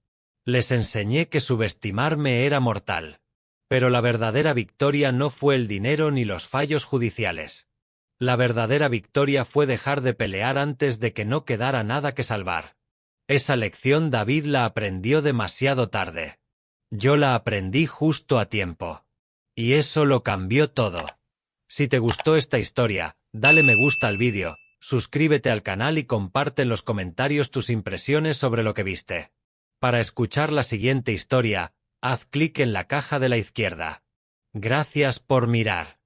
Les enseñé que subestimarme era mortal. Pero la verdadera victoria no fue el dinero ni los fallos judiciales. La verdadera victoria fue dejar de pelear antes de que no quedara nada que salvar. Esa lección David la aprendió demasiado tarde. Yo la aprendí justo a tiempo. Y eso lo cambió todo. Si te gustó esta historia, dale me gusta al vídeo, suscríbete al canal y comparte en los comentarios tus impresiones sobre lo que viste. Para escuchar la siguiente historia, haz clic en la caja de la izquierda. Gracias por mirar.